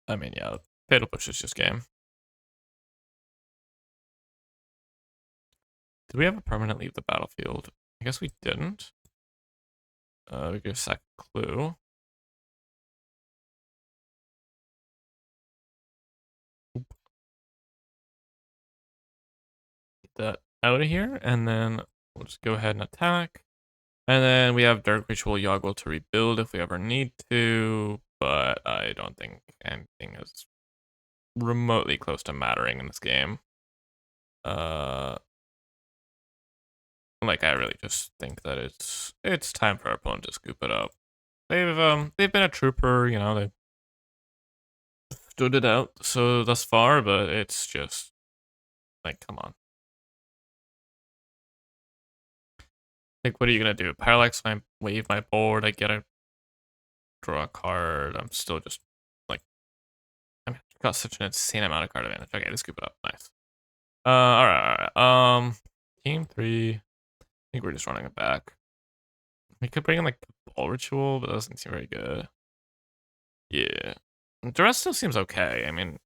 I mean, yeah, fatal push is just game. Did we have a permanent leave the battlefield? I guess we didn't. We give sack clue. Get that out of here, and then we'll just go ahead and attack. And then we have Dark Ritual Yoggle to rebuild if we ever need to, but I don't think anything is remotely close to mattering in this game. Like I really just think that it's time for our opponent to scoop it up. They've been a trooper, you know, they've stood it out so thus far, but it's just like, come on. Like, what are you gonna do? Parallax my wave my board, I get a draw a card. I'm still just like I've got such an insane amount of card advantage. Okay, let's scoop it up. Nice. Alright. Game 3. I think we're just running it back. We could bring in like Ball Ritual, but that doesn't seem very good. Yeah. The rest still seems okay. I mean,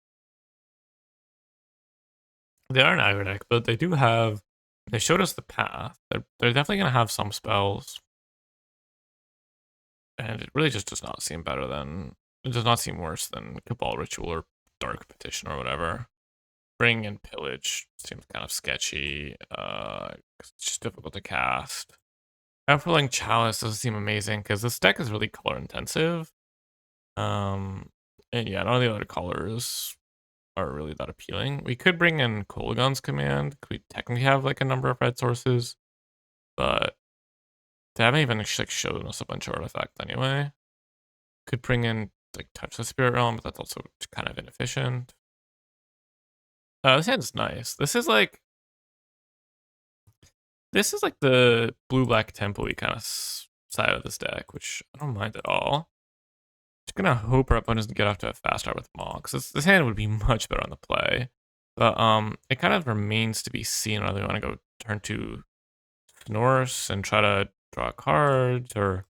they are an aggro deck, but they do have. They showed us the path. They're definitely gonna have some spells, and it really just does not seem better than. It does not seem worse than Cabal Ritual or Dark Petition or whatever. Bring in Pillage seems kind of sketchy. It's just difficult to cast. Everling Chalice doesn't seem amazing because this deck is really color intensive. And yeah, none of the other colors are really that appealing. We could bring in Kolagon's Command. We technically have like a number of red sources, but they haven't even like shown us a bunch of artifacts anyway. Could bring in like Touch the Spirit Realm, but that's also kind of inefficient. This hand's nice. This is like the blue-black tempo-y kind of side of this deck, which I don't mind at all. Just gonna hope our opponent doesn't get off to a fast start with Mox. This hand would be much better on the play. But it kind of remains to be seen whether we want to go turn to Snorse and try to draw cards, or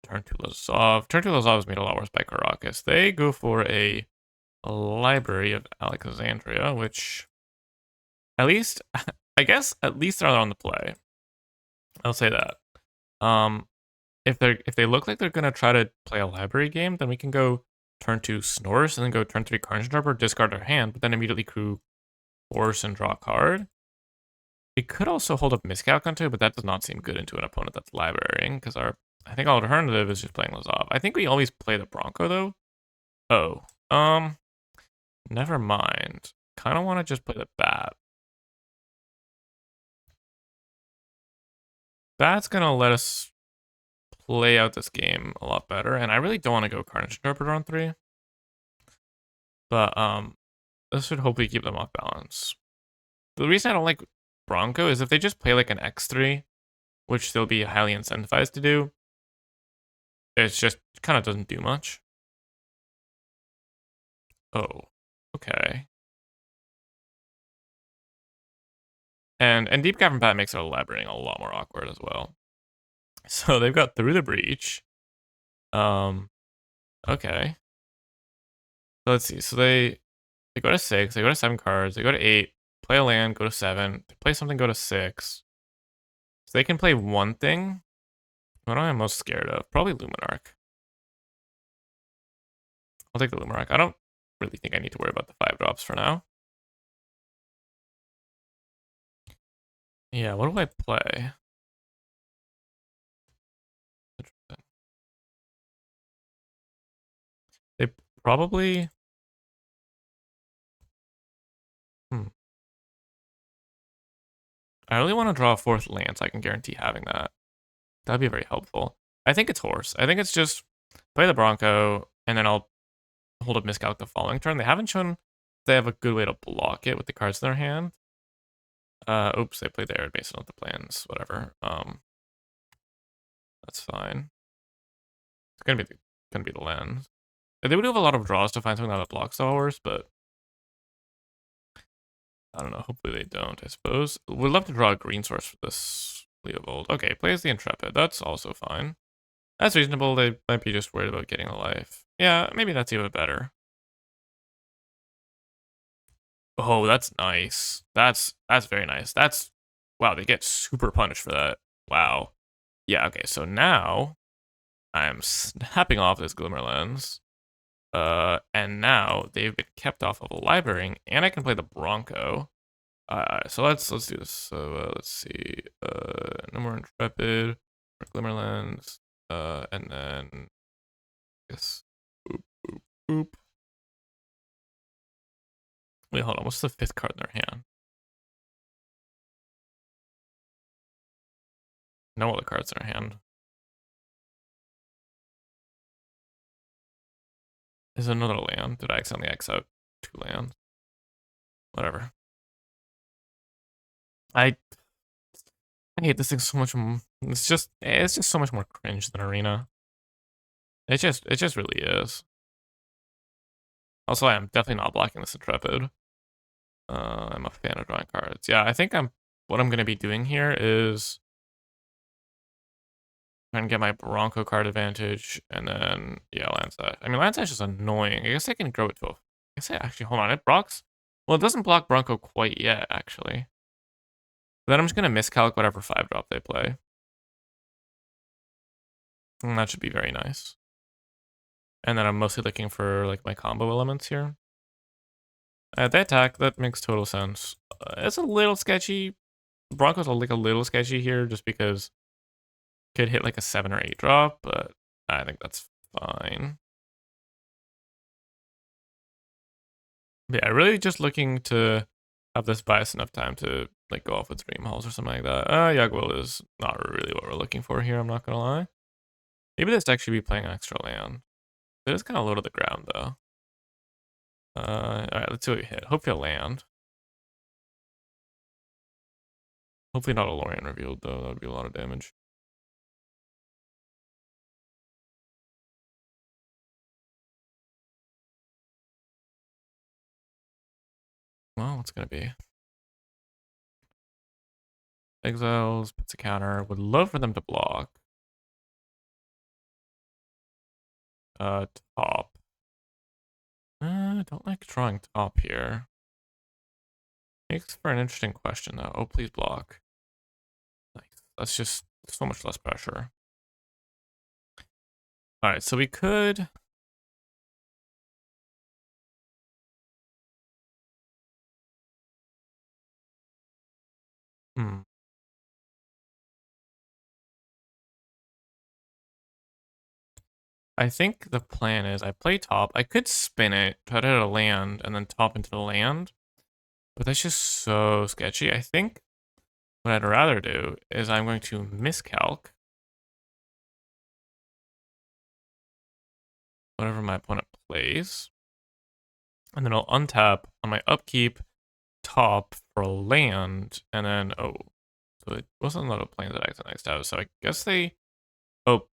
turn to Lazov. Turn to Lazov is made a lot worse by Caracas. They go for a Library of Alexandria, which at least I guess at least they're on the play. I'll say that. If they look like they're gonna try to play a library game, then we can go turn 2 Snorse and then go turn 3 Carnage Interpreter, discard our hand, but then immediately crew Force and draw a card. We could also hold up Miscalc onto it, but that does not seem good into an opponent that's librarying, because I think our alternative is just playing Lazov. I think we always play the Bronco though. Oh, never mind. Kind of want to just play the Bat. Bat's gonna let us play out this game a lot better, and I really don't want to go Carnage Interpreter on 3. But this should hopefully keep them off balance. The reason I don't like Bronco is if they just play like an X3, which they'll be highly incentivized to do, it's just kind of doesn't do much. Oh, okay. And Deep Cavern Bat makes it elaborating a lot more awkward as well. So they've got Through the Breach. Okay. So let's see. So they go to 6, they go to 7 cards, they go to 8, play a land, go to 7, they play something, go to 6. So they can play one thing. What am I most scared of? Probably Luminarch. I'll take the Luminarch. I don't really think I need to worry about the 5 drops for now. Yeah, what do I play? They probably... I really want to draw a 4th land so I can guarantee having that. That'd be very helpful. I think it's Horse. I think it's just play the Bronco, and then I'll hold up Miscalc the following turn. They haven't shown they have a good way to block it with the cards in their hand. Oops, they played the Arid Basin with the plans. Whatever. That's fine. It's gonna be the lands. They would have a lot of draws to find something that blocks the horse, but I don't know. Hopefully they don't, I suppose. We'd love to draw a green source for this Leovold. Okay, plays the Intrepid. That's also fine. That's reasonable. They might be just worried about getting a life. Yeah, maybe that's even better. Oh, that's nice. That's very nice. That's wow, they get super punished for that. Wow. Yeah, okay, so now I'm snapping off this Glimmer Lens. And now they've been kept off of a library, and I can play the Bronco. So let's do this. So let's see. No more Intrepid, or Glimmer Lens, and then I guess boop boop boop. Wait, hold on. What's the fifth card in their hand? No other cards in their hand. Is another land? Did I accidentally X out 2 lands? Whatever. I hate this thing so much. It's just so much more cringe than Arena. It just really is. Also, I am definitely not blocking this Intrepid. I'm a fan of drawing cards. Yeah, I think what I'm gonna be doing here is trying to get my Bronco card advantage, and then yeah, Landsash. I mean, Landsash is annoying. I guess I can grow it to a. I guess I actually hold on. It blocks. Well, it doesn't block Bronco quite yet, actually. Then I'm just gonna miscalc whatever 5-drop they play. And that should be very nice. And then I'm mostly looking for like my combo elements here. They attack. That makes total sense. It's a little sketchy. Broncos are like a little sketchy here, just because could hit like a 7 or 8 drop, but I think that's fine. Yeah, really just looking to have this bias enough time to like go off with Dream Halls or something like that. Yagwil is not really what we're looking for here, I'm not gonna lie. Maybe this deck should be playing an extra land. It is kind of low to the ground though. Alright, let's see what we hit. Hopefully a land. Hopefully not a Lorien revealed though, that would be a lot of damage. Well, what's gonna be? Exiles, puts a counter. Would love for them to block. Top. I don't like drawing top here. Makes for an interesting question though. Oh, please block. Nice. That's just so much less pressure. Alright, so we could. I think the plan is I play top. I could spin it, try to hit a land, and then top into the land. But that's just so sketchy. I think what I'd rather do is I'm going to miscalc whatever my opponent plays. And then I'll untap on my upkeep top for a land. And then, oh, so it wasn't a lot of planes that I accidentally out. So I guess they, oh,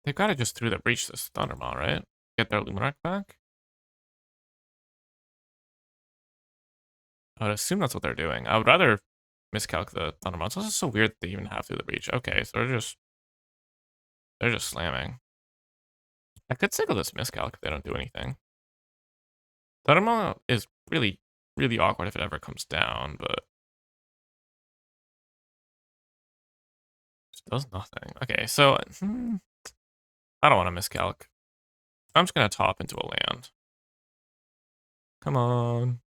they've got to just through the breach this Thundermaw, right? Get their Luminarch back? I would assume that's what they're doing. I would rather miscalc the Thundermaw. It's also so weird that they even have through the breach. Okay, so they're just slamming. I could signal this miscalc if they don't do anything. Thundermaw is really, really awkward if it ever comes down, but it does nothing. Okay, so I don't want to miscalc. I'm just gonna top into a land. Come on.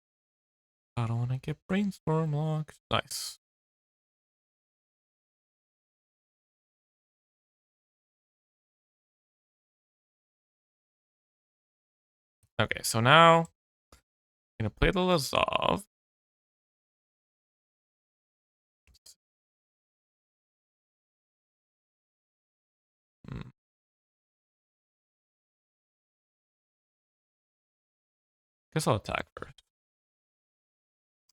I don't want to get brainstorm locked. Nice. Okay, so now I'm gonna play the Lazov. Guess I'll attack first.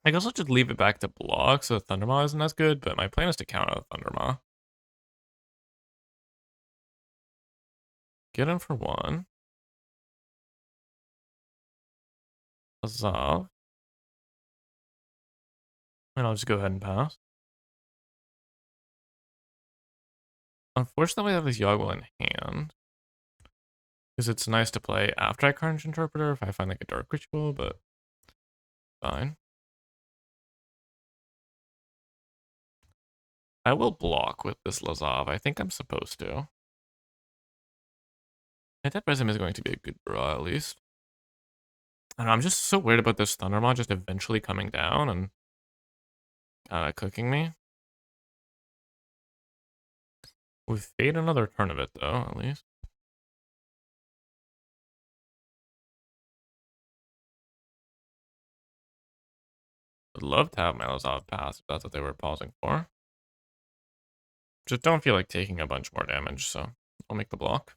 I guess I'll just leave it back to block so the Thundermaw isn't as good, but my plan is to counter the Thundermaw. Get in for one. Azov. And I'll just go ahead and pass. Unfortunately, I have this Yoggle in hand. Because it's nice to play after I Carnage Interpreter if I find like a Dark Ritual, but fine. I will block with this Lazov. I think I'm supposed to. Anti-Prism is going to be a good draw at least. I don't know, I'm just so worried about this Thundermaw just eventually coming down and kind of cooking me. We've fade another turn of it though, at least. Would love to have my Lazov pass if that's what they were pausing for. Just don't feel like taking a bunch more damage, so I'll make the block.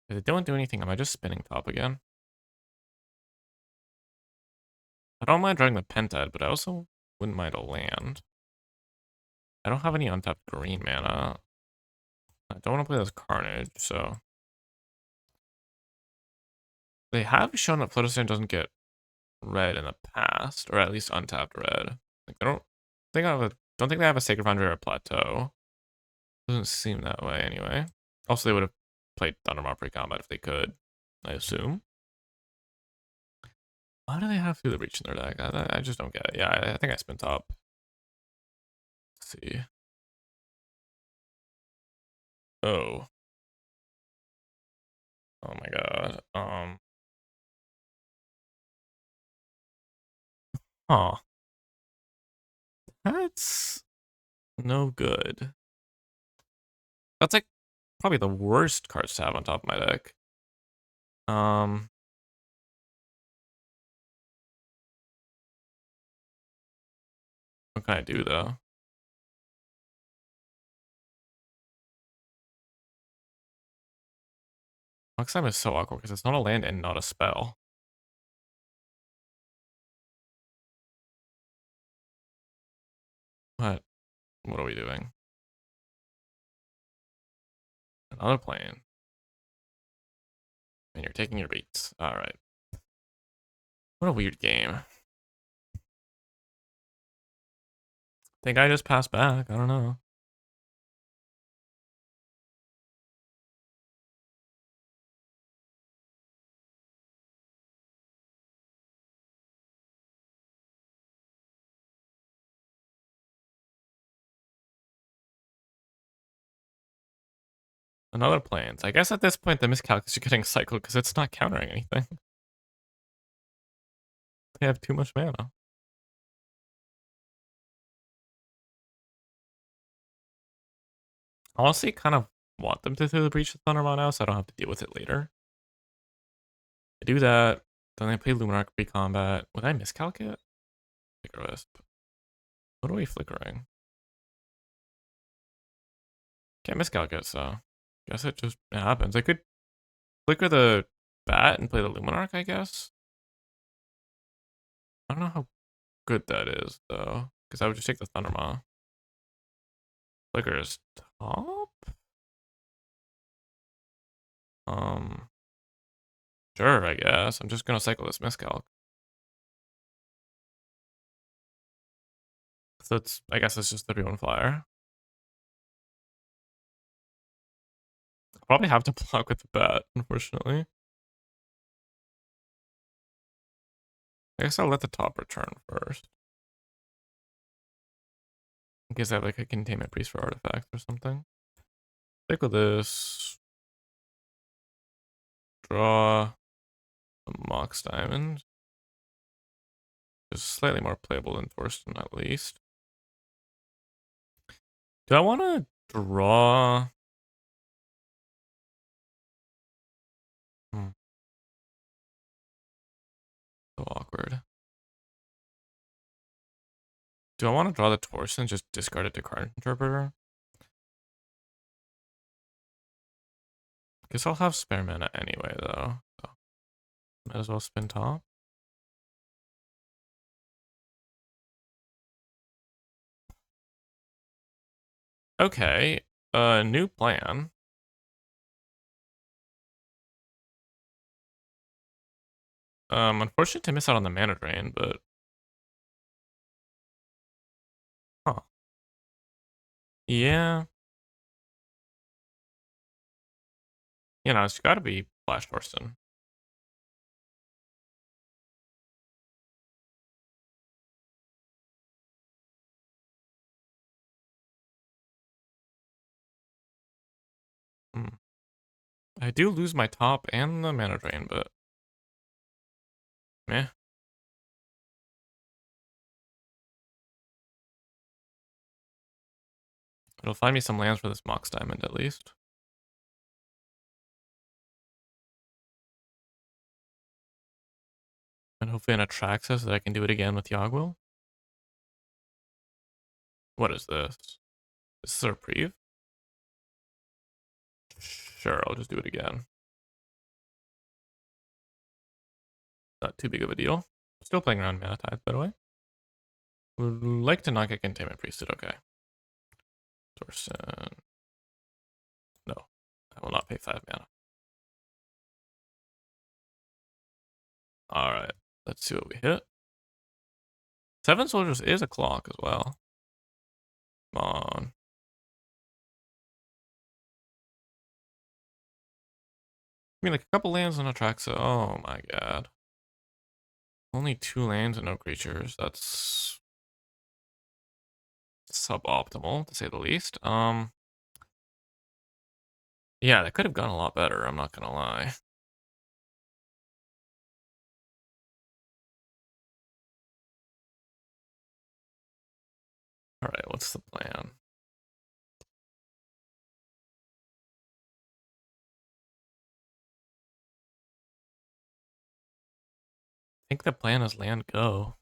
If they don't do anything, am I just spinning top again? I don't mind drawing the Pentad, but I also wouldn't mind a land. I don't have any untapped green mana. I don't want to play this Carnage, so... They have shown that Photostain doesn't get red in the past, or at least untapped red. Like, I don't think they have a Sacred Foundry or a Plateau. Doesn't seem that way anyway. Also, they would have played Thundermaw pre-combat if they could, I assume. Why do they have Through the Breach in their deck? I just don't get it. Yeah, I think I spin top. Let's see. Oh. Oh my god. Huh. That's no good. That's like probably the worst cards to have on top of my deck. What can I do though? Moxime is so awkward because it's not a land and not a spell. What are we doing? Another plane. And you're taking your beats. Alright. What a weird game. Think I just passed back. I don't know. Another planes. I guess at this point the miscalculus are getting cycled because it's not countering anything. They have too much mana. Honestly, kind of want them to throw the Breach of Thundermaw now so I don't have to deal with it later. I do that. Then I play Luminarch pre-combat. Would I miscalculate? Flicker Wisp. What are we flickering? Can't miscalculate, so guess it just happens. I could flicker the bat and play the Luminarch, I guess. I don't know how good that is, though, because I would just take the Thundermaw. Flicker is top? Sure, I guess. I'm just gonna cycle this miscalc. So I guess it's just 31 flyer. I'll probably have to block with the bat, unfortunately. I guess I'll let the top return first. In case I have like a containment priest for artifacts or something. Stick with this. Draw a Mox Diamond. Just slightly more playable than Thorsten at least. Do I want to draw? So awkward. Do I want to draw the Thorsten and just discard it to Card Interpreter? Guess I'll have spare mana anyway, though. So might as well spin top. Okay, new plan. Unfortunate to miss out on the mana drain, but huh. Yeah. You know, it's gotta be Flash Torsten. Hmm. I do lose my top and the mana drain, but meh. It'll find me some lands for this Mox Diamond at least. And hopefully it attracts us so that I can do it again with Yogwill. What is this? Is this a reprieve? Sure, I'll just do it again. Not too big of a deal. Still playing around Mana Tithe, by the way. Would like to not get Containment Priested, okay. Torsen. No, I will not pay 5 mana. Alright, let's see what we hit. 7 soldiers is a clock as well. Come on. I mean, like a couple lands and a Traxa. Oh my god. Only 2 lands and no creatures. That's suboptimal, to say the least. Yeah, that could have gone a lot better, I'm not gonna lie. Alright, what's the plan? I think the plan is land go.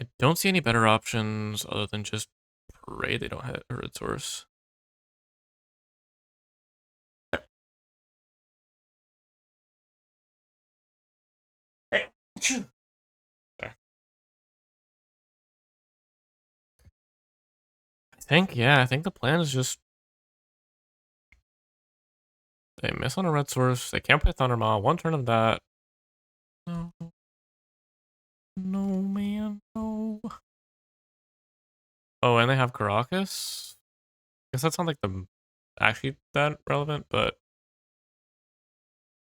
I don't see any better options other than just pray they don't hit a red source. Hey. There. I think the plan is just they miss on a red source, they can't play Thundermaw, one turn of that. No. No, man, no. Oh, and they have Caracas? Guess that's not like the actually that relevant, but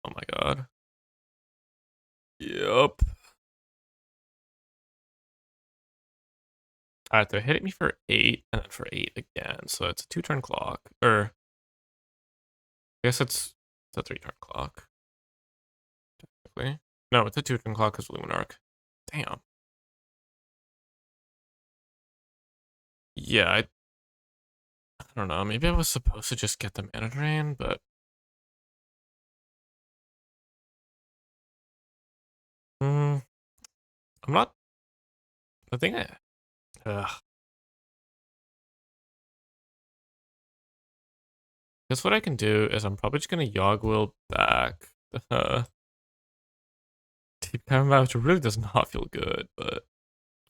oh my god. Yup. Alright, they're hitting me for 8 and then for 8 again, so it's a 2-turn clock. Or I guess it's a 3-turn clock. Technically. No, it's a 2-turn clock because Luminarch. Damn. Yeah, I don't know. Maybe I was supposed to just get the mana drain, but I'm not. I think I. Guess what I can do is I'm probably just gonna Yogwill back. Deep Combat, which really does not feel good, but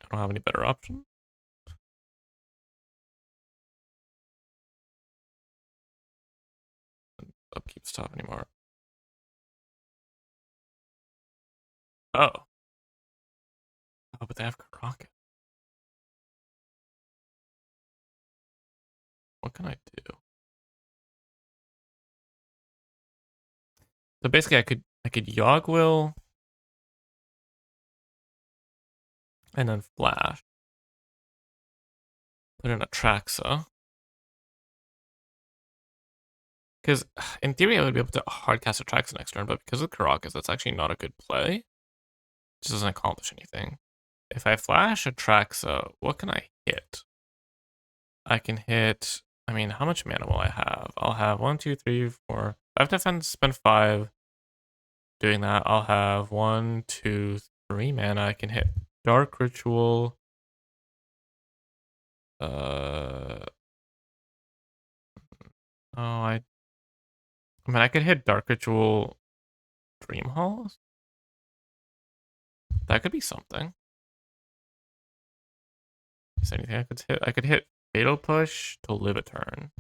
I don't have any better option. Upkeep's top anymore. Oh. Oh, but they have Crockett. What can I do? So basically I could Yogwill and then Flash. Put in a Traxa. Because in theory I would be able to hardcast a Traxa next turn, but because of Caracas, that's actually not a good play. It just doesn't accomplish anything. If I flash a Traxa, what can I hit? I can hit. I mean, how much mana will I have? I'll have 1, 2, 3, 4. I have to spend 5 doing that. I'll have 1, 2, 3 mana. I can hit Dark Ritual. Oh, I mean, I could hit Dark Ritual Dream Halls. That could be something. Is there anything I could hit? I could hit Fatal Push to live a turn.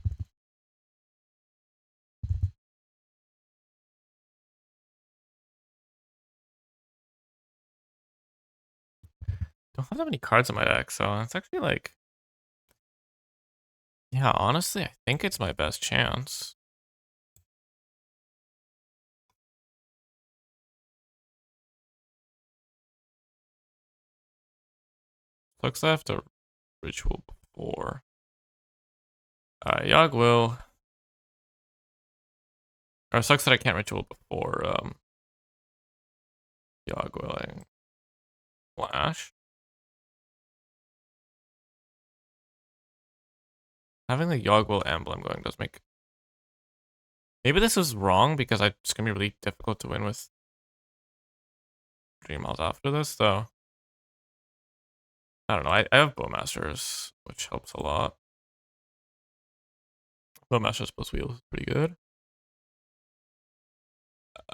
Don't have that many cards in my deck, so it's actually like, yeah, honestly, I think it's my best chance. Looks like I have to ritual before. Yogg will. Or it sucks that I can't ritual before Yogg willing. Flash. Having the Yogg will emblem going does make. Maybe this is wrong because it's gonna be really difficult to win with Dream Halls after this, though. I don't know. I have Bowmasters, which helps a lot. Bowmasters plus wheel is pretty good.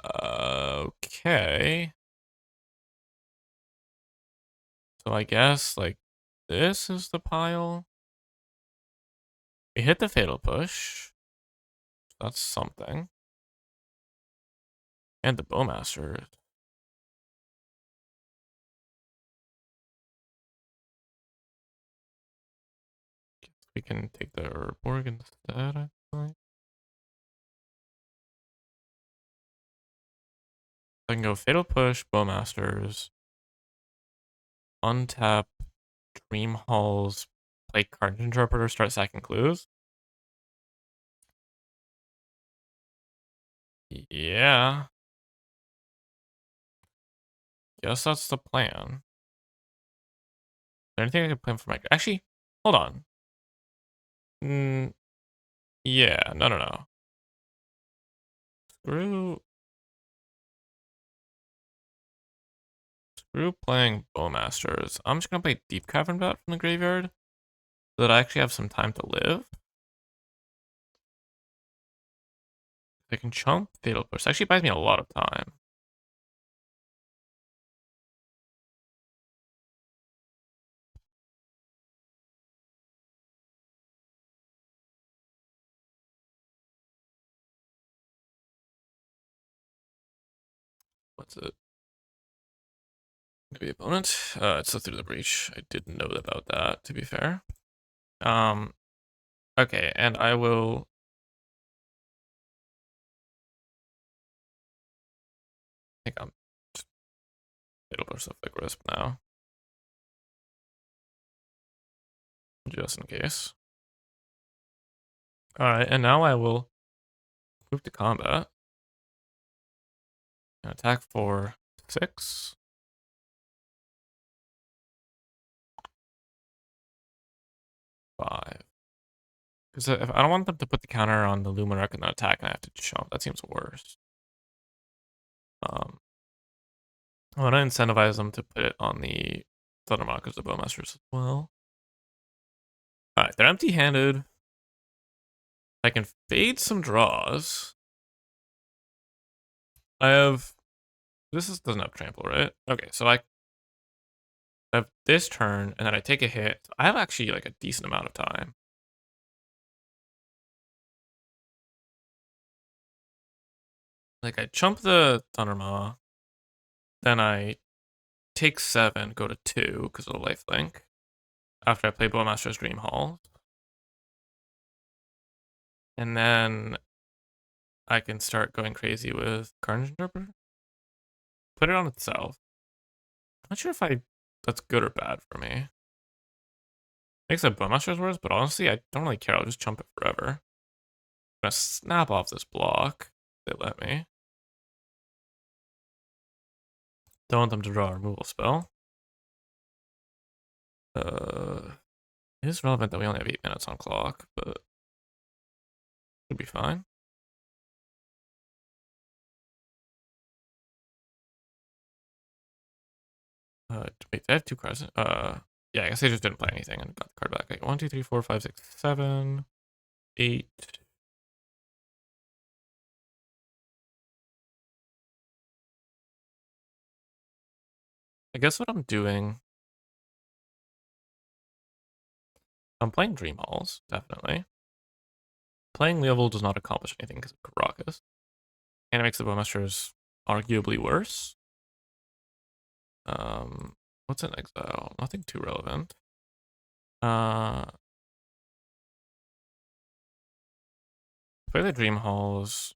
Okay. So I guess like this is the pile. We hit the fatal push. That's something. And the Bowmaster. We can take the Urborg instead, I think. I can go Fatal Push, Bowmasters, untap, Dream Halls, play Card Interpreter, start sacking clues. Yeah. Guess that's the plan. Is there anything I can plan for my... Actually, hold on. Yeah, no. Screw... Screw playing Bowmasters. I'm just gonna play Deep Cavern Bat from the graveyard so that I actually have some time to live. I can chump Fatal Push. Actually buys me a lot of time. What's it? Maybe opponent. It's through the breach. I didn't know about that, to be fair. Okay, and I will. I think I'm Fatal Push the Thick Wisp now, just in case. All right, and now I will move to combat and attack for 6. Five. Because if I don't want them to put the counter on the Luminarch and then attack, and I have to jump. That seems worse. I want to incentivize them to put it on the Thundermockers, the Bowmasters as well. All right, they're empty-handed. I can fade some draws. I have. Doesn't have trample, right? Okay, so I have this turn, and then I take a hit. I have actually like a decent amount of time. Like I chump the Thundermaw, then I take 7, go to 2 because of the lifelink. After I play Bowmaster's Dream Hall, and then I can start going crazy with Carnage Interpreter. Put it on itself. I'm not sure if that's good or bad for me. Makes the Bowmasters worse, but honestly, I don't really care. I'll just chump it forever. I'm gonna snap off this block. They let me. Don't want them to draw a removal spell. It is relevant that we only have 8 minutes on clock, but should be fine. Wait, I have 2 cards. Yeah, I guess I just didn't play anything and got the card back. Okay, 1, 2, 3, 4, 5, 6, 7, 8. I guess what I'm doing, I'm playing Dream Halls, definitely. Playing Level does not accomplish anything because of Karakas. And it makes the Bowmasters arguably worse. What's in exile? Nothing too relevant. Play the Dream Halls.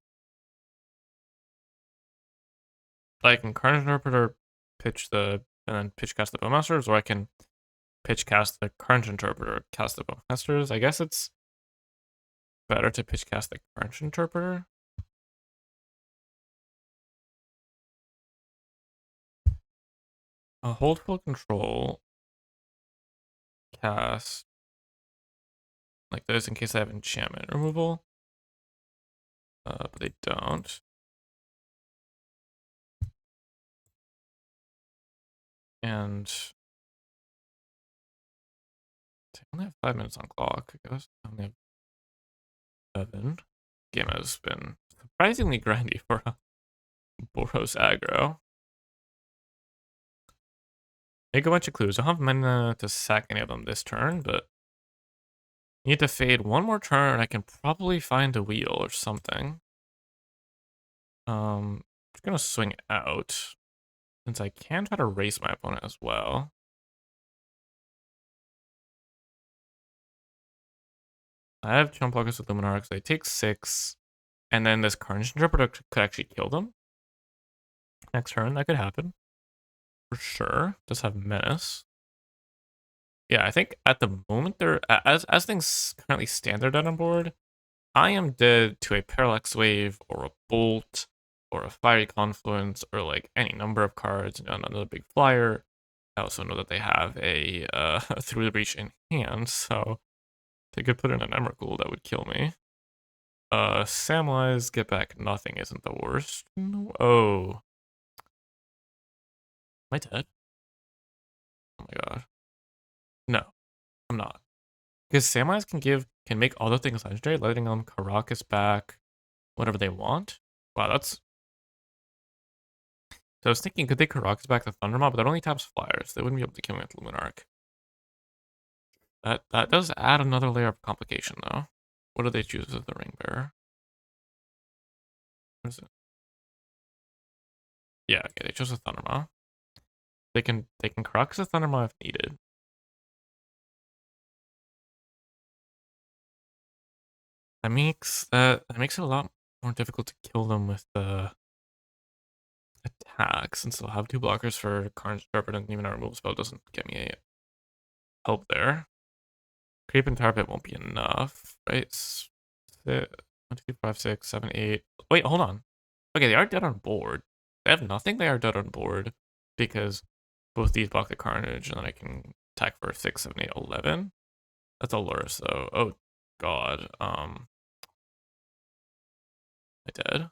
I can Carnage Interpreter pitch and then pitch cast the Bowmasters, or I can pitch cast the Carnage Interpreter, cast the Bowmasters. I guess it's better to pitch cast the Carnage Interpreter. Hold full control. Cast like this in case I have enchantment removal. But they don't. And I only have 5 minutes on clock. I guess I only have 7. Game has been surprisingly grindy for a Boros aggro. Make a bunch of clues. I don't have mana to sack any of them this turn, but need to fade one more turn. I can probably find a wheel or something. Just gonna swing out since I can try to race my opponent as well. I have jump blockers with Luminar because they take 6, and then this Carnage Interpreter could actually kill them. Next turn, that could happen. For sure. Does have Menace. Yeah, I think at the moment they're as things currently stand there dead on board, I am dead to a Parallax Wave or a Bolt or a Fiery Confluence or like any number of cards and another big flyer. I also know that they have a Through the Breach in hand, so they could put in an Emrakul that would kill me. Samwise, get back nothing isn't the worst. No. Oh. Am I dead? Oh my god. No, I'm not. Because Samwise can make other things legendary, letting them Caracas back, whatever they want. Wow, that's. So I was thinking, could they Caracas back the Thundermaw, but that only taps flyers. They wouldn't be able to kill me with Luminarch. That does add another layer of complication, though. What do they choose as the Ring Bearer? What is it? Yeah, okay, they chose a Thundermaw. They can Caracas the Thundermaw if needed. That makes it a lot more difficult to kill them with the attack, since they'll have 2 blockers for Carnage Interpreter, and even our removal spell doesn't get me a help there. Creep and Tar Pit won't be enough, right? 1, 2, 5, 6, 7, 8. Wait, hold on. Okay, they are dead on board. They have nothing, they are dead on board because both these block the Carnage, and then I can attack for 6, 7, 8, 11. That's a Lurus, though. Oh, God. I dead?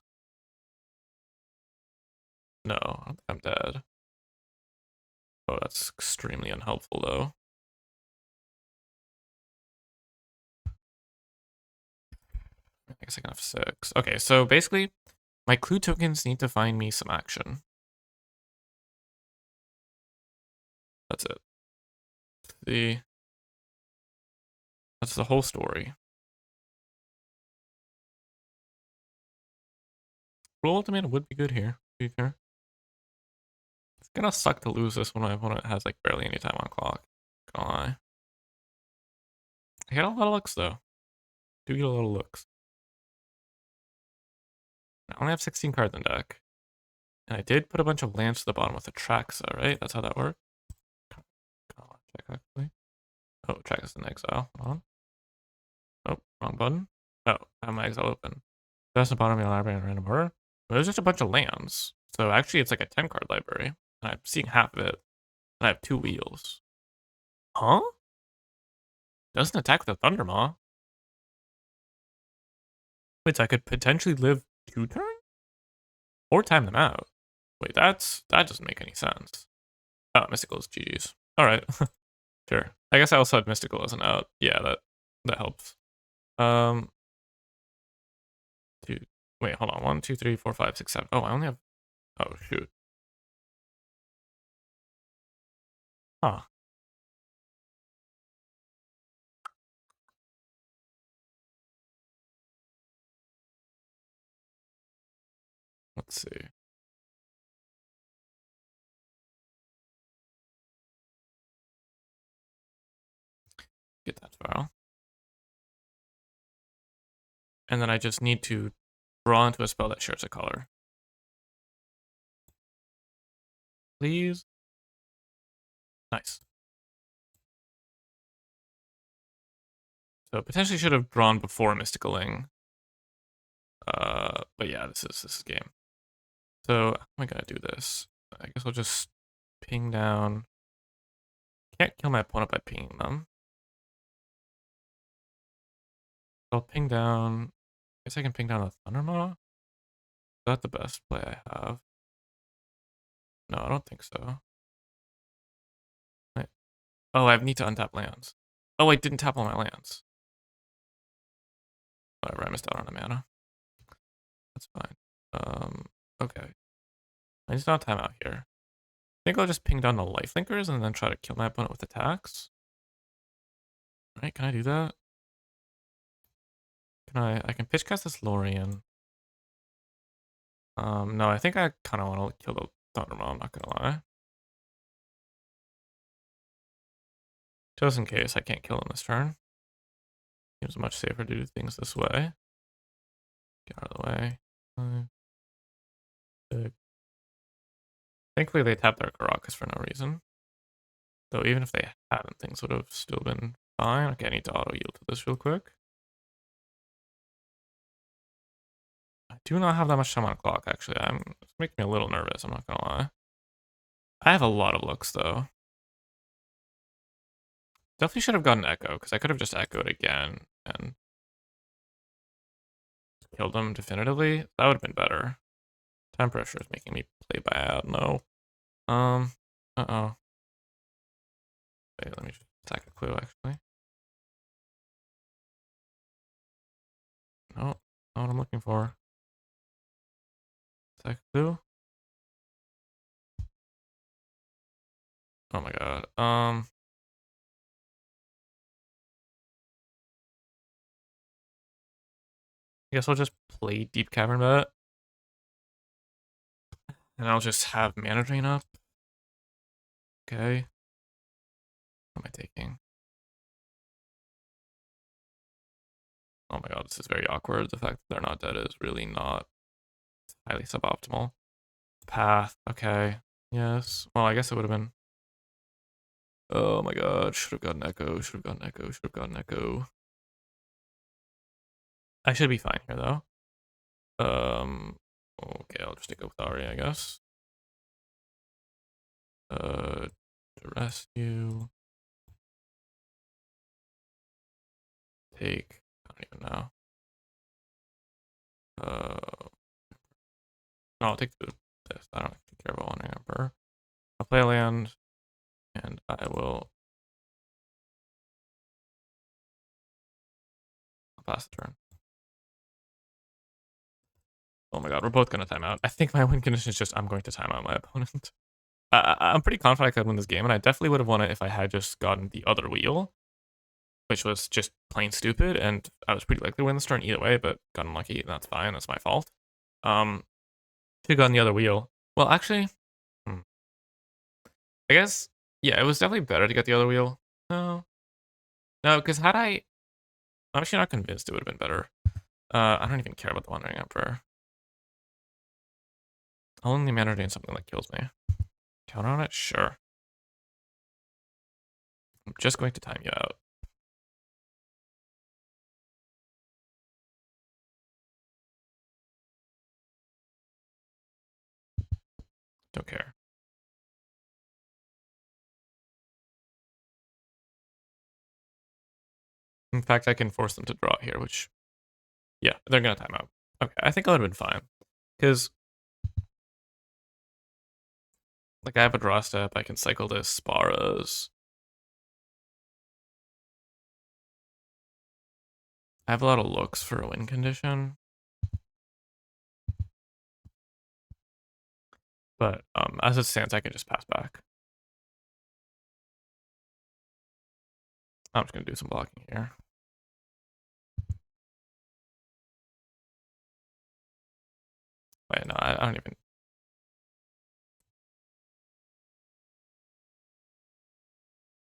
No, I don't think I'm dead. Oh, that's extremely unhelpful, though. I guess I can have 6. Okay, so basically, my clue tokens need to find me some action. That's it. That's the whole story. Roll Ultimatum would be good here, to be fair. It's gonna suck to lose this when my opponent has like barely any time on clock. Gonna lie. I get a lot of looks though. Do get a lot of looks. I only have 16 cards in deck. And I did put a bunch of lands to the bottom with Atraxa, right? That's how that worked. Check actually. Oh, Atraxa's in exile. Hold on. Oh, wrong button. Oh, I have my exile open. That's the bottom of the library in random order. But there's just a bunch of lands. So actually it's like a 10 card library. And I'm seeing half of it. And I have 2 wheels. Huh? Doesn't attack with a Thundermaw. Wait, so I could potentially live 2 turns? Or time them out. Wait, that doesn't make any sense. Oh, Mystical is GG's. Alright. Sure. I guess I also had Mystical as an out. Yeah, that helps. Two. Wait, hold on. 1, 2, 3, 4, 5, 6, 7. Oh, I only have. Oh shoot. Huh. Let's see. Get that file. And then I just need to draw into a spell that shares a color. Please. Nice. So potentially should have drawn before Mysticaling. But yeah, this is game. So how am I gonna do this? I guess I'll just ping down. Can't kill my opponent by pinging them. I'll ping down. I guess I can ping down a Thundermaw. Is that the best play I have? No, I don't think so. Wait. Oh, I need to untap lands. Oh, I didn't tap all my lands. Whatever, I missed out on a mana. That's fine. Okay. I need to not time out here. I think I'll just ping down the lifelinkers and then try to kill my opponent with attacks. Right, can I do that? I can pitch cast this Lorien. No, I think I kind of want to kill the Thundermaw, I'm not gonna lie. Just in case I can't kill him this turn. Seems much safer to do things this way. Get out of the way. Thankfully they tapped their Karakas for no reason. Though even if they hadn't, things would have still been fine. Okay, I need to auto yield to this real quick. I do not have that much time on clock, actually. It's making me a little nervous, I'm not gonna lie. I have a lot of looks, though. Definitely should have gotten Echo, because I could have just echoed again and killed him definitively. That would have been better. Time pressure is making me play bad. No. Uh-oh. Wait, let me just attack a clue, actually. No, not what I'm looking for. Attack a clue. Oh my god. I guess I'll just play Deep Cavern Bet. And I'll just have mana drain up. Okay. What am I taking? Oh my god, this is very awkward. The fact that they're not dead is really not highly suboptimal. Path, okay. Yes. Well, I guess it would have been. Oh my god, should have gotten Echo, should have gotten Echo, should have gotten Echo. I should be fine here though. Okay, I'll just take it with Ari, I guess. To rescue. Take. I don't even know. No, I'll take this. I don't actually care about Wandering Emperor. I'll play a land, and I will. I'll pass the turn. Oh my god, we're both gonna time out. I think my win condition is just I'm going to time out my opponent. I'm pretty confident I could win this game, and I definitely would have won it if I had just gotten the other wheel, which was just plain stupid, and I was pretty likely to win this turn either way, but got unlucky, and that's fine, that's my fault. If you gotten the other wheel. Well, actually, I guess, yeah, it was definitely better to get the other wheel. No. No, because I'm actually not convinced it would have been better. I don't even care about the Wandering Emperor. I'll only mana drain something that kills me. Count on it? Sure. I'm just going to time you out. Don't care. In fact, I can force them to draw here, which, yeah, they're going to time out. Okay, I think I would have been fine. Because, like, I have a draw step, I can cycle this, Sparrows. I have a lot of looks for a win condition. But as it stands, I can just pass back. I'm just going to do some blocking here. Wait, no, I don't even.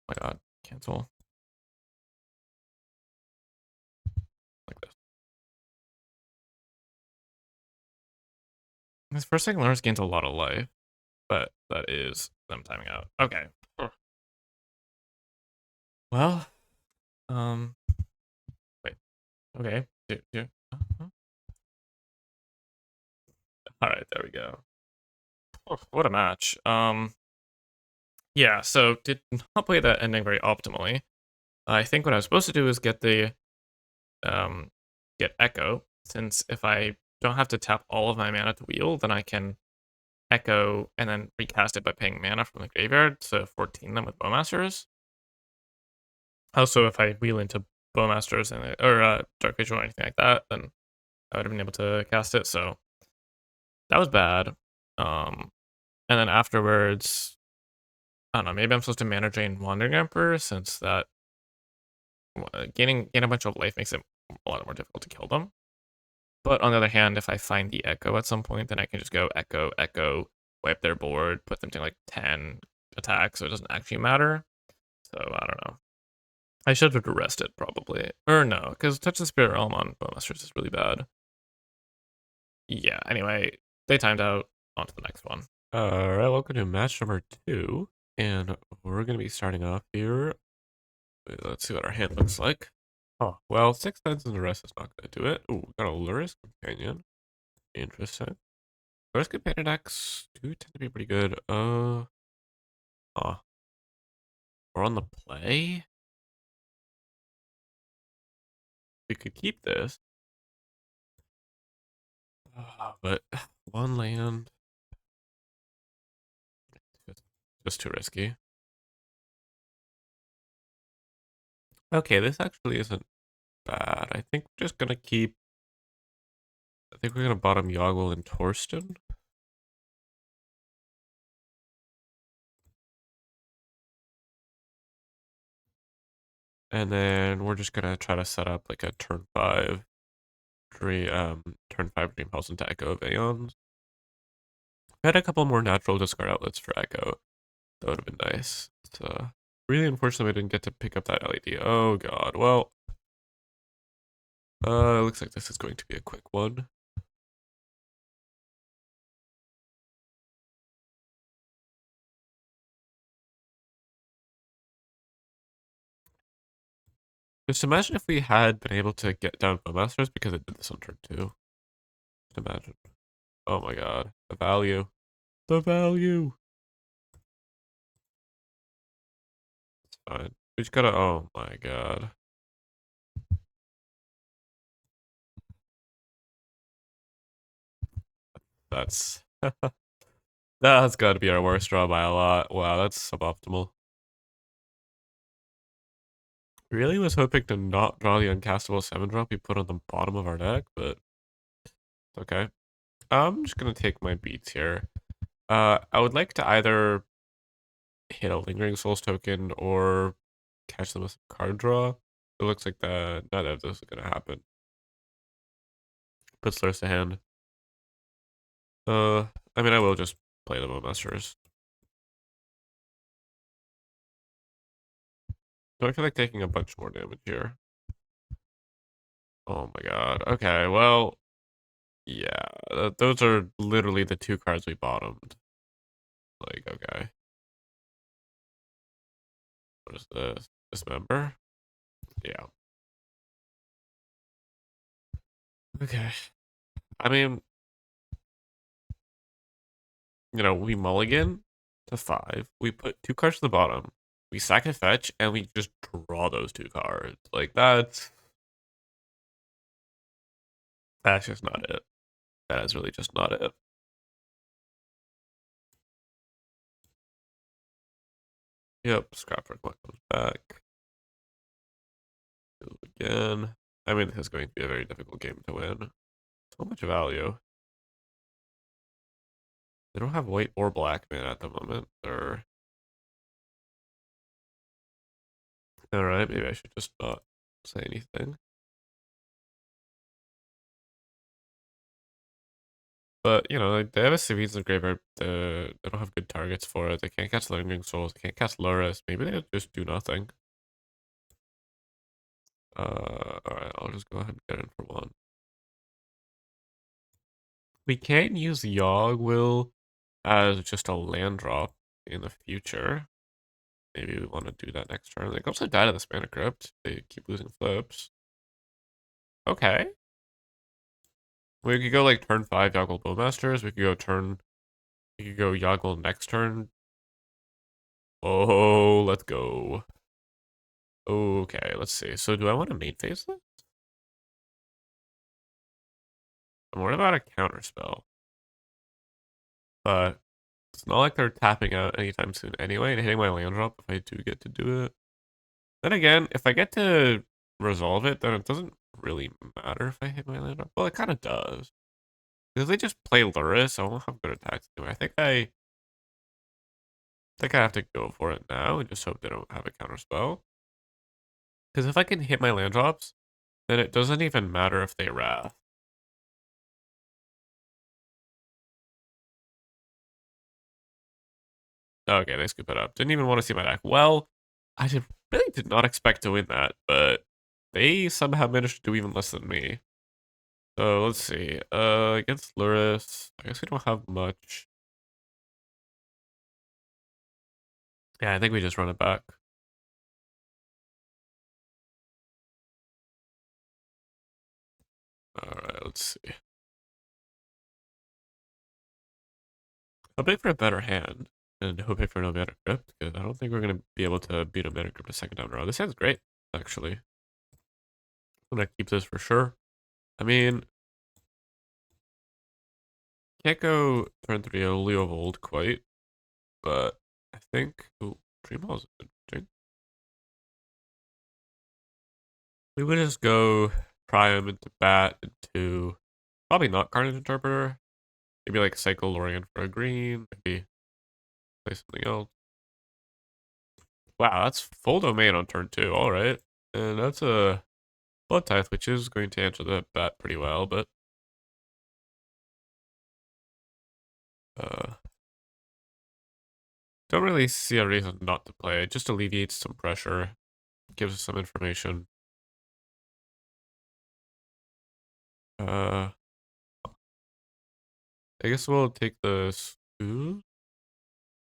Oh my god, cancel. This first thing Lars gains a lot of life, but that is them timing out. Okay. Well, um, wait. Okay. All right, there we go. What a match. Yeah. So did not play that ending very optimally. I think what I was supposed to do is get the get Echo, since if I don't have to tap all of my mana to wheel, then I can Echo and then recast it by paying mana from the graveyard to 14 them with Bowmasters. Also, if I wheel into Bowmasters or Dark Vision or anything like that, then I would have been able to cast it. So that was bad. And then afterwards, I don't know. Maybe I'm supposed to mana drain Wandering Emperor, since that gain a bunch of life makes it a lot more difficult to kill them. But on the other hand, if I find the Echo at some point, then I can just go Echo, Echo, wipe their board, put them to like 10 attacks, so it doesn't actually matter. So I don't know. I should have rested probably. Or no, because Touch the Spirit Realm on Bowmasters is really bad. Yeah, anyway, they timed out. On to the next one. Alright, welcome to match number 2. And we're going to be starting off here. Let's see what our hand looks like. Oh, well, 6 times in the rest is not going to do it. Ooh, we got a Luris Companion. Interesting. Luris Companion decks do tend to be pretty good. We're on the play. We could keep this. But one land. Just too risky. Okay, this actually isn't bad. I think we're just gonna keep. I think we're gonna bottom Yoggle and Torsten. And then we're just gonna try to set up like a turn 5 Dream Pulse into Echo of Aeons. I had a couple more natural discard outlets for Echo. That would have been nice. It's really unfortunate we didn't get to pick up that LED. Oh god. Well, looks like this is going to be a quick one. Just imagine if we had been able to get down Bowmasters because it did this on turn 2. Just imagine. Oh my god. The value. The value. It's fine. We just gotta. Oh my god. That's. That's gotta be our worst draw by a lot. Wow, that's suboptimal. Really was hoping to not draw the uncastable 7-drop we put on the bottom of our deck, but okay. I'm just gonna take my beats here. I would like to either hit a Lingering Souls token or catch them with a card draw. It looks like none of this is gonna happen. Puts Lursa to hand. I mean, I will just play the Bowmasters. Do I feel like taking a bunch more damage here? Oh my god. Okay, well, yeah, those are literally the 2 cards we bottomed. Like, okay. What is this? Dismember? Yeah. Okay. I mean, we mulligan to 5. We put 2 cards to the bottom. We sack a fetch, and we just draw those 2 cards. Like, that's just not it. That is really just not it. Yep, Scrapper comes back. Do it again. I mean, this is going to be a very difficult game to win. So much value. They don't have white or black man at the moment. They're... Alright, maybe I should just not say anything. But, they have a Savines in graveyard. They don't have good targets for it. They can't cast Lingering Souls. They can't cast Loris. Maybe they just do nothing. Alright, I'll just go ahead and get in for one. We can use Yogg Will as just a land drop in the future. Maybe we want to do that next turn. They can also die to the Mana Crypt. They keep losing flips. Okay. We could go like turn 5 Yogg Will Bowmasters. We could go Yogg Will next turn. Oh, let's go. Okay, let's see. So do I want to main phase this? I'm worried about a counter spell. But it's not like they're tapping out anytime soon anyway and hitting my land drop if I do get to do it. Then again, if I get to resolve it, then it doesn't really matter if I hit my land drop. Well, it kind of does. Because they just play Luris, I won't have good attacks anyway. I think I have to go for it now and just hope they don't have a counter spell. Because if I can hit my land drops, then it doesn't even matter if they wrath. Okay, they scoop it up. Didn't even want to see my deck. Well, really did not expect to win that, but they somehow managed to do even less than me. So let's see. Against Luris, I guess we don't have much. Yeah, I think we just run it back. Alright, let's see. Hoping for a better hand, and hoping for no Mana Crypt, because I don't think we're going to be able to beat a Mana Crypt a second time in a row. This hand's great, actually. I'm going to keep this for sure. I mean, can't go turn 3 Leo of Old quite, but I think... Ooh, Dreamwall is interesting. We would just go Priam into Bat into... Probably not Carnage Interpreter. Maybe like Cycle Lorien for a green. Maybe play something else. Wow, that's full domain on turn 2. Alright. And that's a Blood Tithe, which is going to answer the bat pretty well, but... don't really see a reason not to play. It just alleviates some pressure. Gives us some information. I guess we'll take this. Ooh.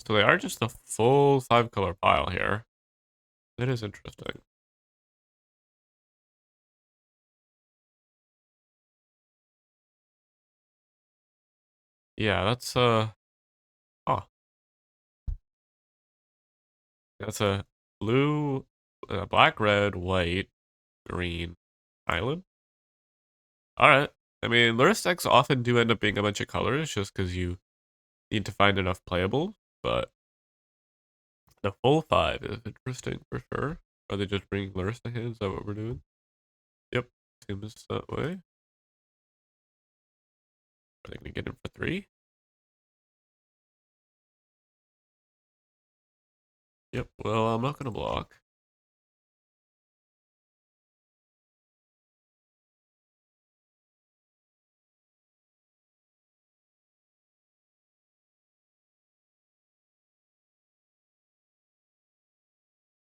So they are just a full 5-color pile here. That is interesting. Yeah, that's oh. That's a blue, black, red, white, green island. Alright. I mean, Luris decks often do end up being a bunch of colors just because you need to find enough playable, but the full 5 is interesting for sure. Are they just bringing Luris to hand? Is that what we're doing? Yep, seems that way. Are they going to get him for 3? Yep, well, I'm not going to block.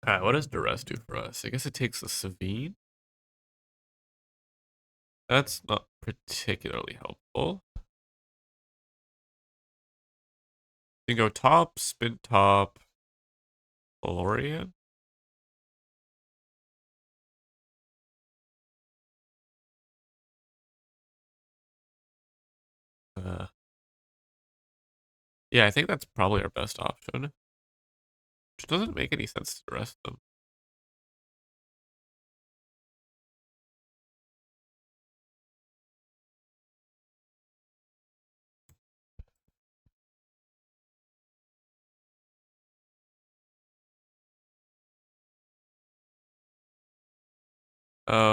Alright, what does Duress do for us? I guess it takes the Savine. That's not particularly helpful. You can go top, spin top, Lorien. Uh, yeah, I think that's probably our best option. Which doesn't make any sense to the rest of them.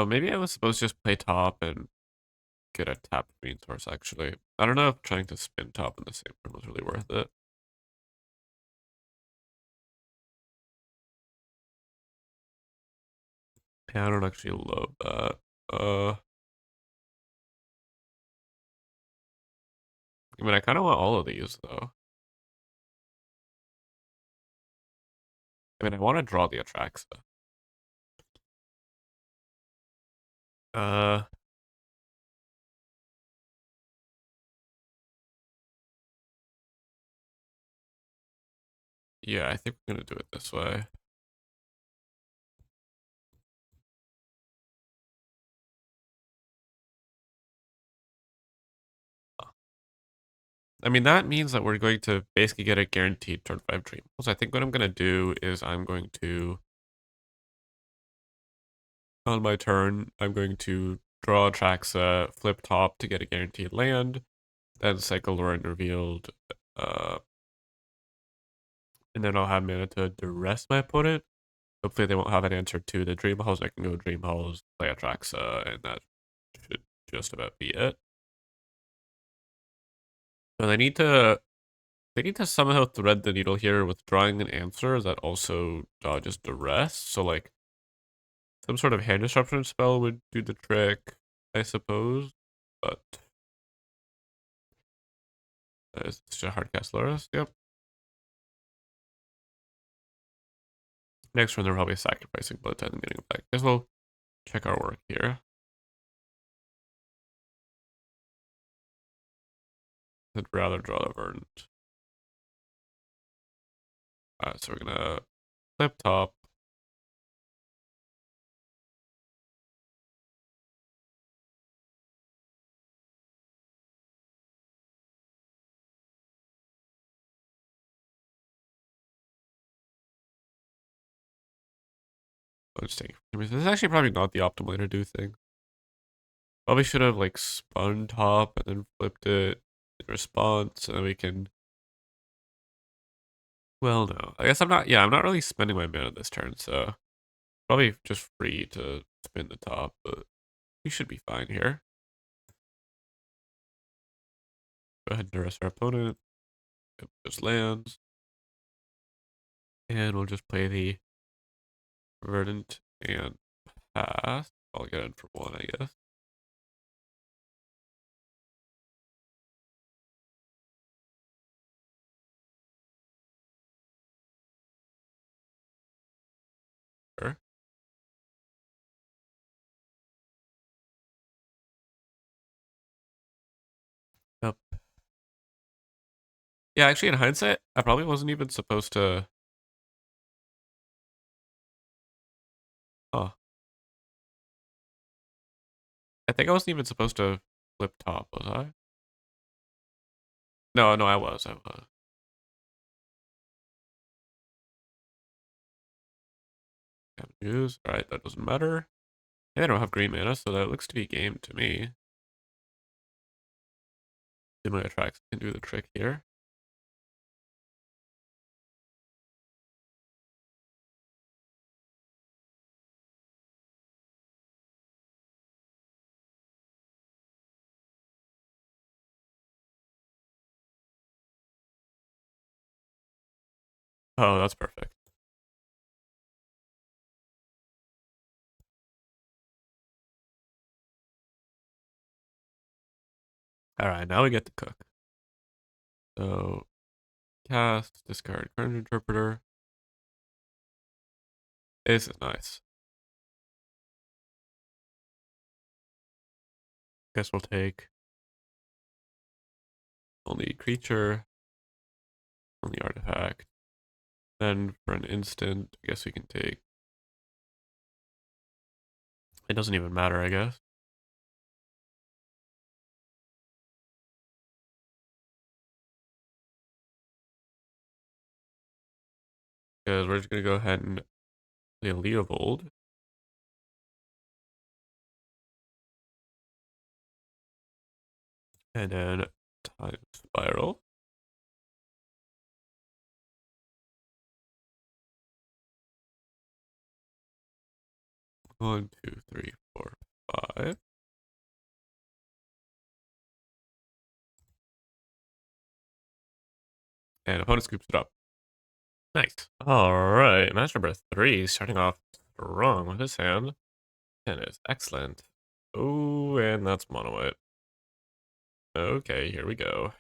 Maybe I was supposed to just play top and get a tap green source, actually. I don't know if trying to spin top in the same turn was really worth it. Yeah, I don't actually love that. I mean, I kind of want all of these, though. I mean, I want to draw the Atraxa. Uh, Yeah, I think we're gonna do it this way. I mean, that means that we're going to basically get a guaranteed turn 5 dream. So I think what I'm gonna do is I'm going to, on my turn, I'm going to draw Traxa, flip top to get a guaranteed land, then cycle Lauren revealed, uh, and then I'll have mana to duress my opponent. Hopefully they won't have an answer to the Dream Halls. I can go Dream Halls, play a Traxa, and that should just about be it. So they need to somehow thread the needle here with drawing an answer that also dodges duress. So like some sort of hand disruption spell would do the trick, I suppose. But it's just a hard cast Loris. Yep. Next turn they're probably sacrificing Bloodtide and getting it back. Guess we'll check our work here. I'd rather draw the Verdant. Alright, so we're gonna flip top. I'm just taking. This is actually probably not the optimal way to do things. Probably should have like spun top and then flipped it in response, and then we can. Well, no, I guess I'm not. Yeah, I'm not really spending my mana this turn, so probably just free to spin the top, but we should be fine here. Go ahead and duress our opponent. It just lands, and we'll just play the Verdant and pass. I'll get in for one, I guess. Sure. Yep. Yeah, actually, in hindsight, I probably wasn't even supposed to. Oh, I think I wasn't even supposed to flip top, was I? No, no, I was. I was. Can't use. Alright, that doesn't matter. Yeah, I don't have green mana, so that looks to be game to me. My attracts can do the trick here. Oh, that's perfect. Alright, now we get to cook. So, cast, discard current interpreter. This is nice. Guess we'll take only creature, only artifact. Then for an instant, I guess we can take. It doesn't even matter, I guess. Because we're just gonna go ahead and play Leovold. And then time spiral. One, two, three, four, five. And opponent scoops it up. Nice. Alright, match number 3, starting off strong with his hand. And it's excellent. Oh, and that's mono white. Okay, here we go.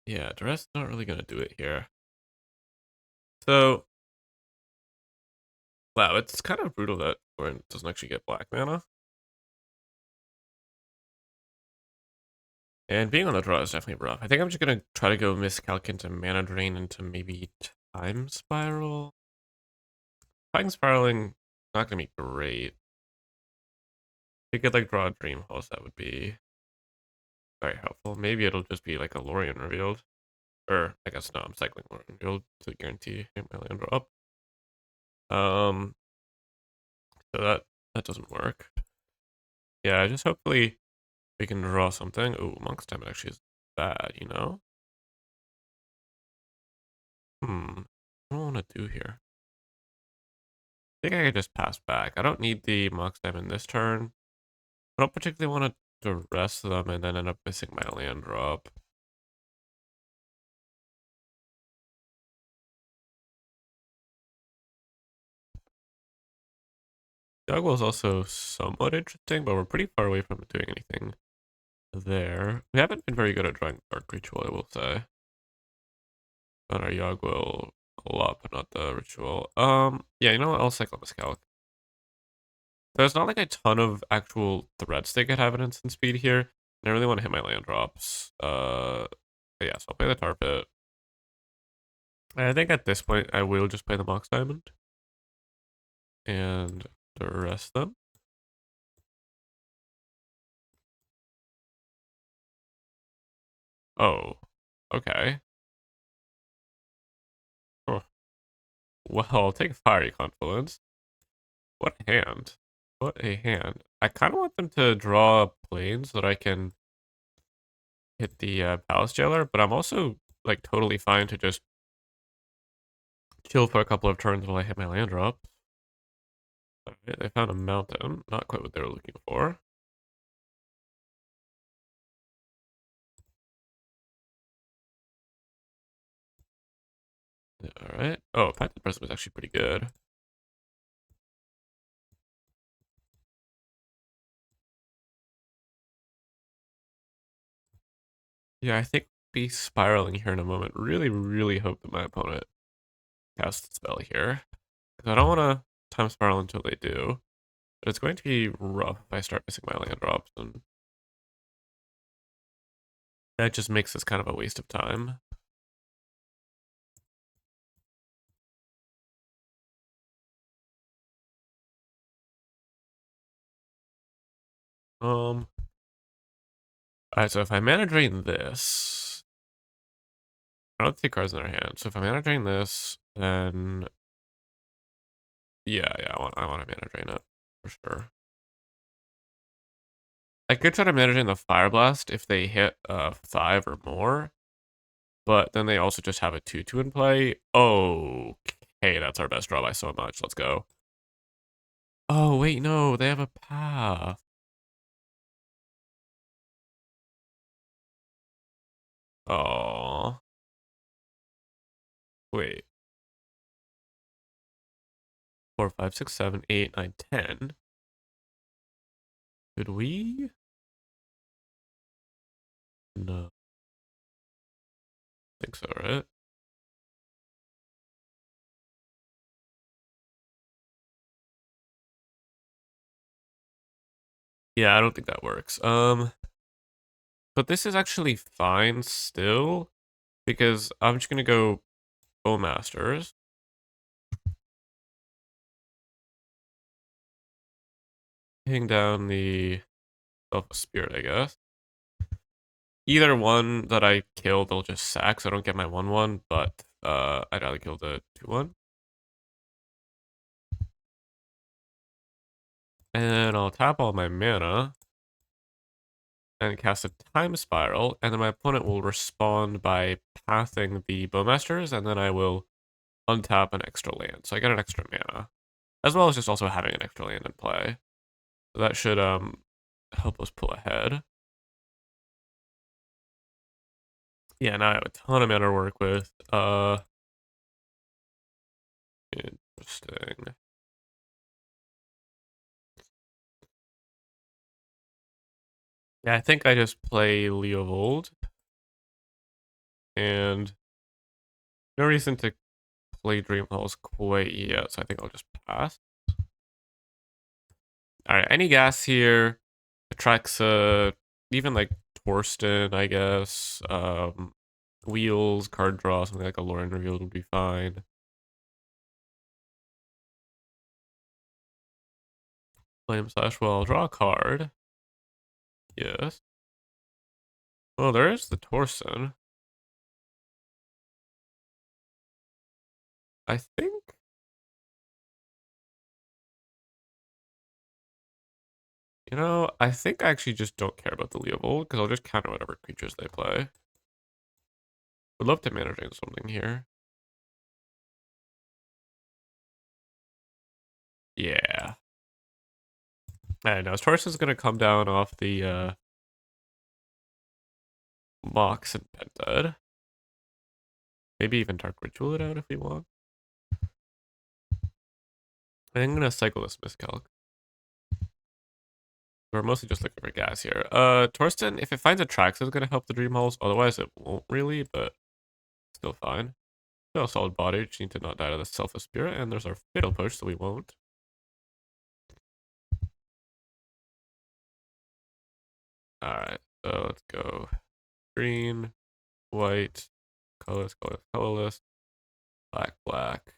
Yeah, duress not really gonna do it here. So, wow, it's kind of brutal that Orin doesn't actually get black mana. And being on the draw is definitely rough. I think I'm just gonna try to go Miscalc into Mana Drain into maybe Time Spiral. Time Spiraling, not gonna be great. If you could like draw a Dream Host, that would be very helpful. Maybe it'll just be like a Lorien revealed. Or I guess no, I'm cycling Lorien revealed to guarantee my land draw up. So that doesn't work. Yeah, just hopefully we can draw something. Ooh, Monk's Diamond actually is bad, you know? What do I want to do here? I think I could just pass back. I don't need the Monk's Diamond this turn. I don't particularly want to rest them and then end up missing my land drop. Dogwell is also somewhat interesting, but we're pretty far away from doing anything there. We haven't been very good at drawing Dark Ritual, I will say. On our Yogwill a lot, but not the Ritual. Yeah, you know what? I'll cycle Miscalc. There's not like a ton of actual threats they could have an instant speed here. And I really want to hit my land drops. But yeah, so I'll play the Tar Pit. And I think at this point I will just play the Mox Diamond. And the rest them. Oh, okay. Oh. Well, I'll take Fiery Confluence. What a hand. What a hand. I kind of want them to draw planes so that I can hit the Palace Jailer, but I'm also like totally fine to just chill for a couple of turns while I hit my land drop. Alright, they found a mountain. Not quite what they were looking for. Alright. Oh, Path Prism is actually pretty good. Yeah, I think we'll be spiraling here in a moment. Really, really hope that my opponent casts a spell here. Because I don't want to time spiral until they do. But it's going to be rough if I start missing my land drops, and that just makes this kind of a waste of time. Alright, so if I mana drain this, I don't take cards in their hand. So if I mana drain this, then yeah, I want to mana drain it for sure. I could try to mana drain the Fire Blast if they hit 5 or more, but then they also just have a 2/2 in play. Okay, that's our best draw by so much. Let's go. Oh wait, no, they have a path. Oh, wait. 4, 5, 6, 7, 8, 9, 10. Could we? No. I think so, right? Yeah, I don't think that works. But this is actually fine still, because I'm just gonna go Bowmasters. Hitting down the Spirit, I guess. Either one that I kill, they'll just sack, so I don't get my 1/1, but I'd rather kill the 2/1. And I'll tap all my mana and cast a Time Spiral, and then my opponent will respond by pathing the Bowmasters, and then I will untap an extra land. So I get an extra mana, as well as just also having an extra land in play. So that should help us pull ahead. Yeah, now I have a ton of mana to work with. Interesting. Yeah, I think I just play Leovold. And no reason to play Dream Halls quite yet, so I think I'll just pass. Alright, any gas here attracts even like Torsten, I guess. Wheels, card draw, something like a Lauren reveal would be fine. Flame Slash, well, I'll draw a card. Yes. Well, there is the Torsten. I think. You know, I think I actually just don't care about the Leovold, because I'll just counter whatever creatures they play. Would love to mana drain something here. Yeah. I know. Torsten's gonna come down off the Mox and Pentad. Maybe even Dark Ritual it out if we want. I think I'm gonna cycle this Miscalc. We're mostly just looking for gas here. Torsten, if it finds a tracks, is gonna help the Dream Halls. Otherwise, it won't really, but still fine. Still a solid body. Just need to not die to the Selfless Spirit, and there's our Fatal Push, so we won't. Alright, so let's go green, white, colorless, colorless, colorless, black, black,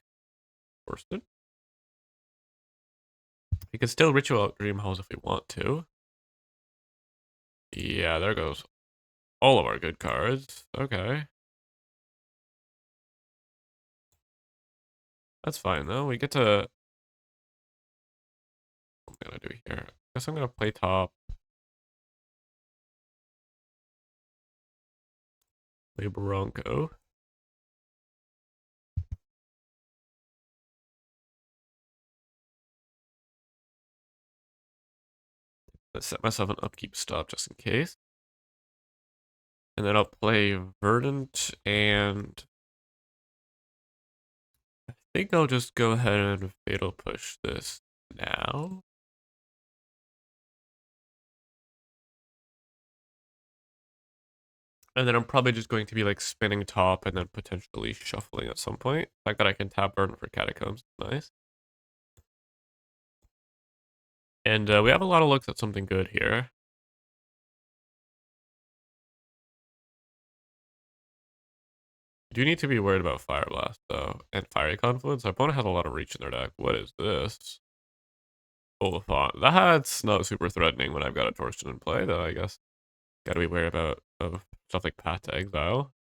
Torsten. We can still ritual out Dream Halls if we want to. Yeah, there goes all of our good cards. Okay. That's fine though. We get to. What am I gonna do here? I guess I'm gonna play top. Play Bronco. Let's set myself an upkeep stop just in case. And then I'll play Verdant, and I think I'll just go ahead and Fatal Push this now. And then I'm probably just going to be like spinning top and then potentially shuffling at some point. The fact that I can tap Verdant for Catacombs, nice. And we have a lot of looks at something good here. I do need to be worried about Fire Blast, though, and Fiery Confluence. Our opponent has a lot of reach in their deck. What is this? Oliphant. That's not super threatening when I've got a Torsten in play, though, I guess. Gotta be wary about stuff like Path to Exile.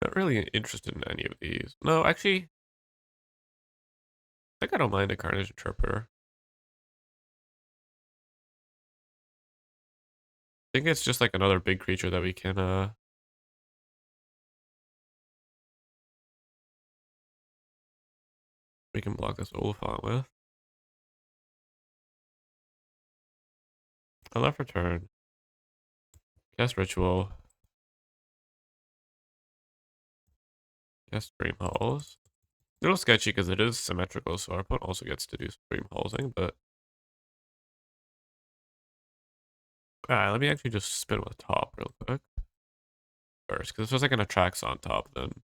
Not really interested in any of these. No, actually, I think I don't mind a Carnage Interpreter. I think it's just like another big creature that we can block this Oliphant with. I left return. Cast Ritual. Cast Dream Halls. A little sketchy because it is symmetrical, so our opponent also gets to do Dream Hallsing, but alright, let me actually just spin with top real quick. First, because this was like an attracts on top then.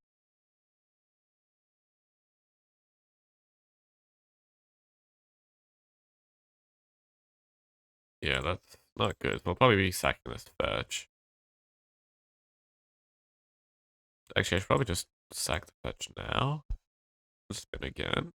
Yeah, that's not good. We'll probably be sacking this fetch. Actually, I should probably just sack the fetch now. Spin again.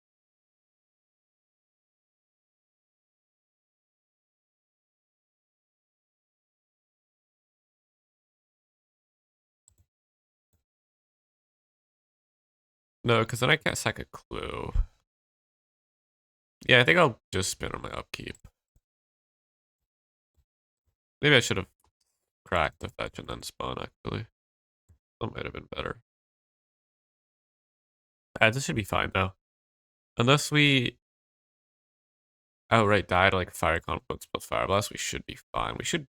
No, because then I can't sack a clue. Yeah, I think I'll just spin on my upkeep. Maybe I should have cracked the fetch and then spun, actually. That might have been better. This should be fine now. Unless we outright die to like Fire Confluence plus Fire Blast, we should be fine. We should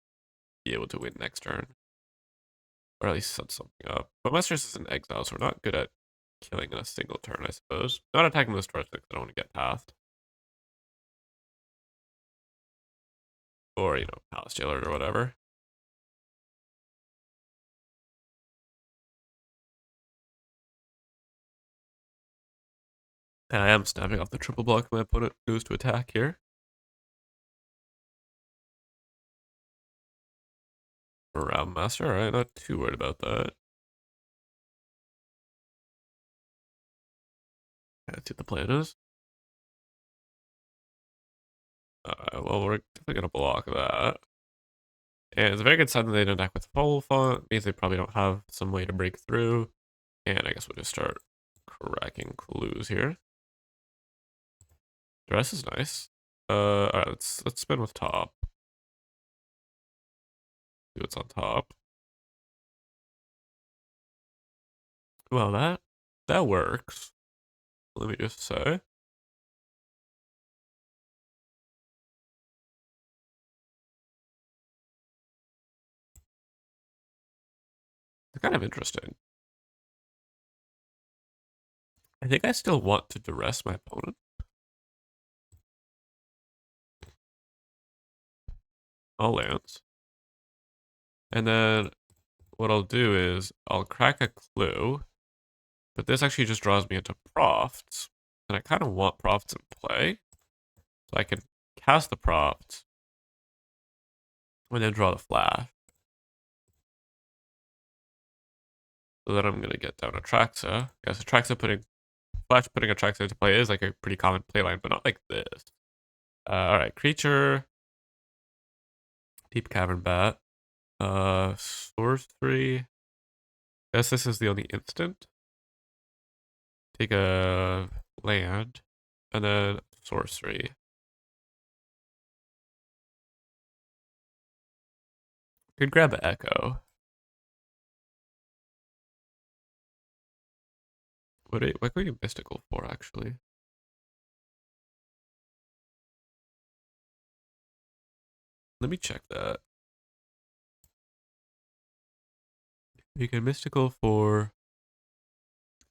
be able to win next turn. Or at least set something up. But Masters is in exile, so we're not good at killing in a single turn, I suppose. Not attacking this turn because I don't want to get pathed. Or, you know, Palace Jailer or whatever. And I am snapping off the triple block my opponent goes to attack here. Round Master, alright, not too worried about that. Let's see what the plan is. Well, we're definitely gonna block that. And it's a very good sign that they didn't act with full font. Means they probably don't have some way to break through. And I guess we'll just start cracking clues here. The rest is nice. Alright, let's spin with top. See what's on top. Well, that works. Let me just say. It's kind of interesting. I think I still want to duress my opponent. All lands. And then what I'll do is I'll crack a clue, but this actually just draws me into profts. And I kind of want profts in play. So I can cast the profts and then draw the flash. So then I'm going to get down Atraxa. Yes, Atraxa putting Atraxa into play is like a pretty common playline, but not like this. Alright, creature. Deep Cavern Bat. Sorcery. Guess this is the only instant. Take a land, and then sorcery. Could grab an Echo. What could we do Mystical for, actually? Let me check that. We can Mystical for...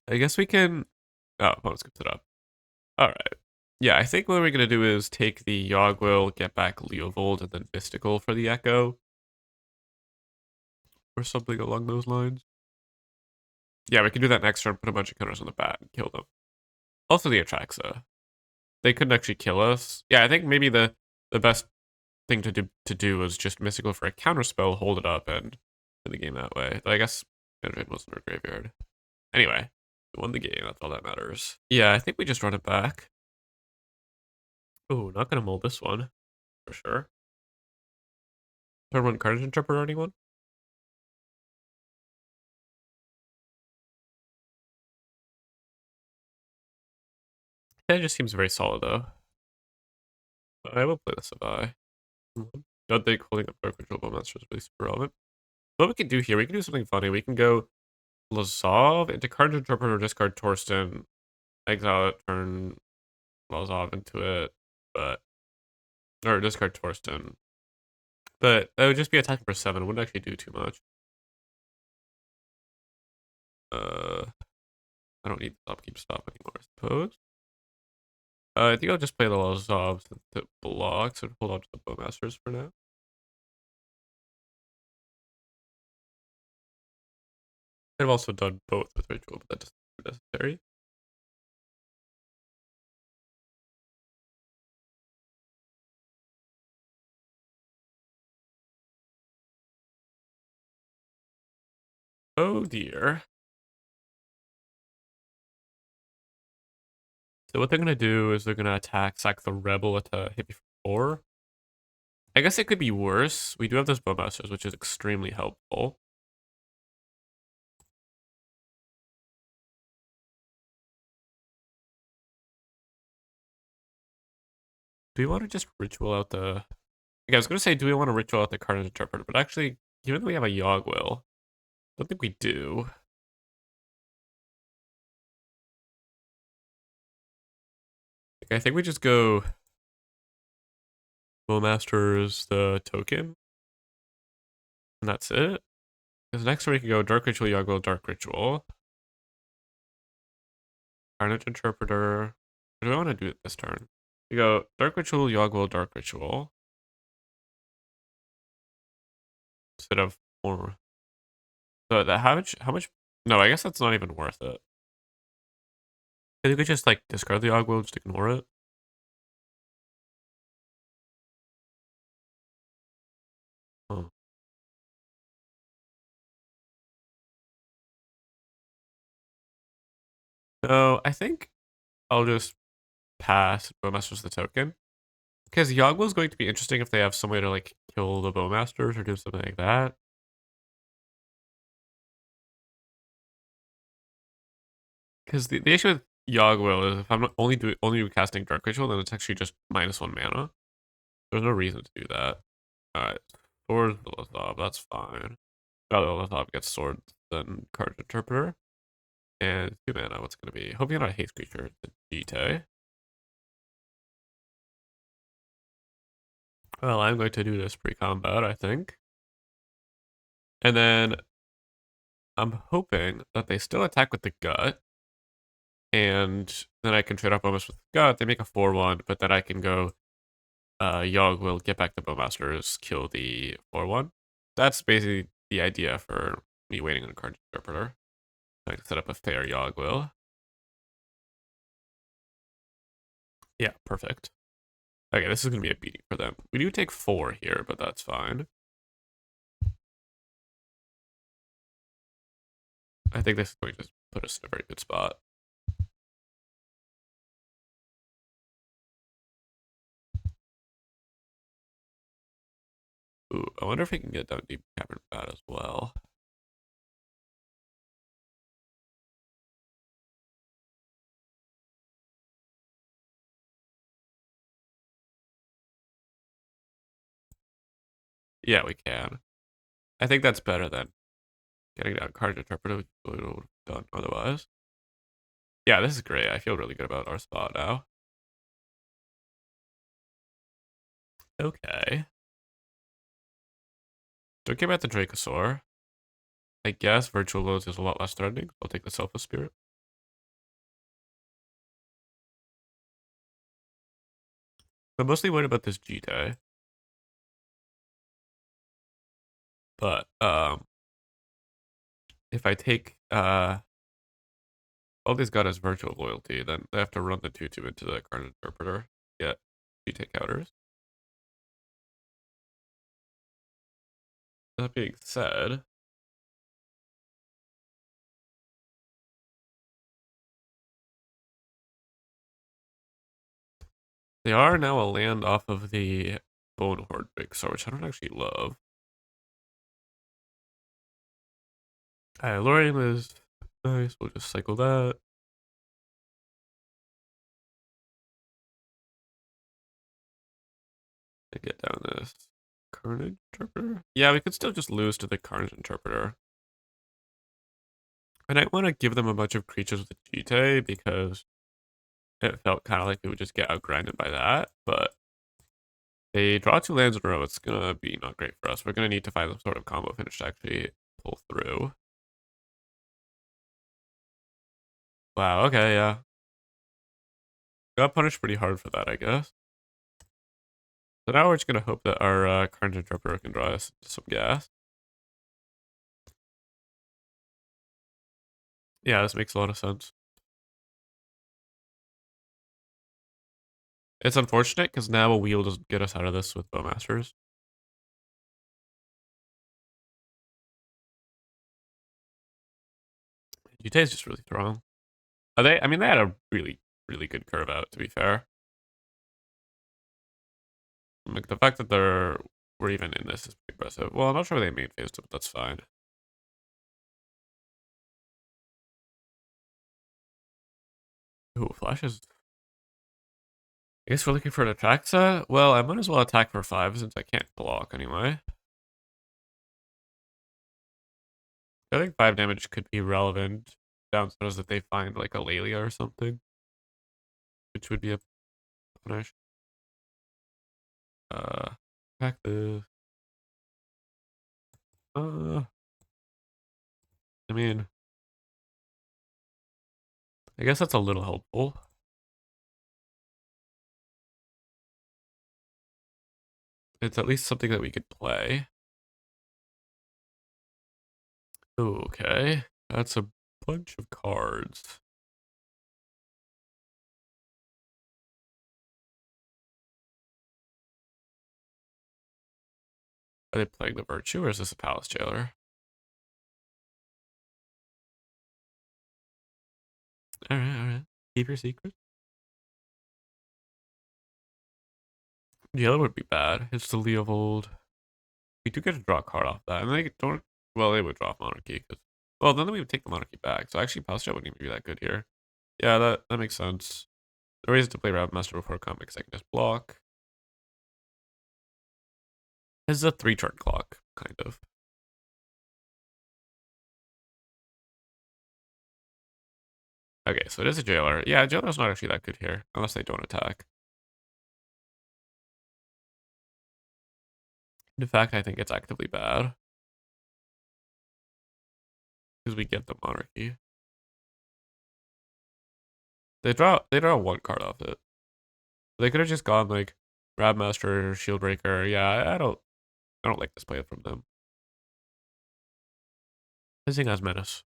I guess we can... Oh, opponent skips it up. Alright. Yeah, I think what we're going to do is take the Yogwill, get back Leovold, and then Mystical for the Echo. Or something along those lines. Yeah, we can do that next turn, put a bunch of counters on the bat, and kill them. Also the Atraxa. They couldn't actually kill us. Yeah, I think maybe the best thing to do was just Mystical for a counterspell, hold it up, and win the game that way. But I guess Mandarin was in our graveyard. Anyway, we won the game, that's all that matters. Yeah, I think we just run it back. Oh, not gonna mold this one, for sure. Turn one Carnage Interpreter, anyone? That just seems very solid, though. I will play this if I. God think holding up Dark Control Bowmaster is really super relevant. What we can do here, we can do something funny. We can go Lazov into Carnage Interpreter, discard Torsten, exile it, turn Lazov into it, but or discard Torsten. But that would just be attacking for 7. It wouldn't actually do too much. I don't need the upkeep stop anymore, I suppose. I think I'll just play the Lazov since it blocks and hold on to the Bowmasters for now. I've also done both with Ritual, but that doesn't seem necessary. Oh dear. So what they're gonna do is they're gonna attack, sack the Rebel to hit me for 4. I guess it could be worse. We do have those Bowmasters, which is extremely helpful. Do we want to just Ritual out the... Okay, I was gonna say, do we want to Ritual out the Carnage Interpreter? But actually, given that we have a Yogwill, I don't think we do. Okay, I think we just go Bowmasters the token, and that's it. Because next turn we can go Dark Ritual, Yogwill, Dark Ritual. Carnage Interpreter. What do I want to do this turn? We go Dark Ritual, Yogwill, Dark Ritual. Instead of 4. So that how much? No, I guess that's not even worth it. You could just like discard the Ogwill, just ignore it. Oh. So I think I'll just pass Bowmaster's the token. Because Yoggle is going to be interesting if they have some way to like kill the Bowmasters or do something like that. Because the issue with Yoggle is if I'm not only casting Dark Ritual, then it's actually just -1 mana. There's no reason to do that. Alright. Swords Lithop, that's fine. Oh, Lithop gets swords, then Card Interpreter. And 2 mana, what's gonna be? Hoping not a haste creature. The Jite. Well, I'm going to do this pre-combat, I think. And then I'm hoping that they still attack with the gut. And then I can trade off Bowmasters with the gut. They make a 4-1, but then I can go Yogg will get back the Bowmasters, kill the 4-1. That's basically the idea for me waiting on a card interpreter. I can set up a fair Yogg will. Yeah, perfect. Okay, this is going to be a beating for them. We do take 4 here, but that's fine. I think this is going to put us in a very good spot. Ooh, I wonder if we can get down Deep Cavern Bat as well. Yeah, we can. I think that's better than getting down card interpreter, which we would have done otherwise. Yeah, this is great. I feel really good about our spot now. Okay. Don't care about the Dracosaur. I guess Virtual Loads is a lot less threatening. I'll take the Selfless Spirit. I'm mostly worried about this Jite. But if I take all these got as virtual loyalty, then they have to run the 2-2 into the card interpreter. Get Jite counters. That being said, they are now a land off of the Bone Horde Dracosaur, which I don't actually love. Lorraine is nice. We'll just cycle that. And get down this Carnage Interpreter. Yeah, we could still just lose to the Carnage Interpreter. And I want to give them a bunch of creatures with Jite because it felt kind of like we would just get outgrinded by that. But they draw 2 lands in a row. It's going to be not great for us. We're going to need to find some sort of combo finish to actually pull through. Wow, okay, yeah. Got punished pretty hard for that, I guess. So now we're just going to hope that our Carnage Interpreter can draw us some gas. Yeah, this makes a lot of sense. It's unfortunate because now a wheel doesn't get us out of this with Bowmasters. Jite is just really strong. Are they? I mean, they had a really, really good curve out, to be fair. Like, the fact that we're even in this is pretty impressive. Well, I'm not sure they main phased it, but that's fine. Ooh, flashes. I guess we're looking for an Atraxa. Well, I might as well attack for 5 since I can't block anyway. I think 5 damage could be relevant. Downside is that they find like a Lelia or something, which would be a punish. Attack this. I mean, I guess that's a little helpful. It's at least something that we could play. Okay, that's a bunch of cards. Are they playing the Virtue, or is this a Palace Jailer? Alright. Keep your secret. Yellow would be bad. It's the Leovold. We do get to draw a card off that. And they don't... Well, they would draw Monarchy. Well, then we would take the Monarchy back. So actually, Palace Jailer wouldn't even be that good here. Yeah, that makes sense. The reason to play Rabbit Master before combat because I can just block. This is a 3-turn clock, kind of. Okay, so it is a Jailer. Yeah, Jailer's not actually that good here, unless they don't attack. In fact, I think it's actively bad. Because we get the Monarchy. They draw 1 card off it. They could have just gone like Rabmaster, Shieldbreaker. Yeah, I don't like this play from them. Hissing has Menace.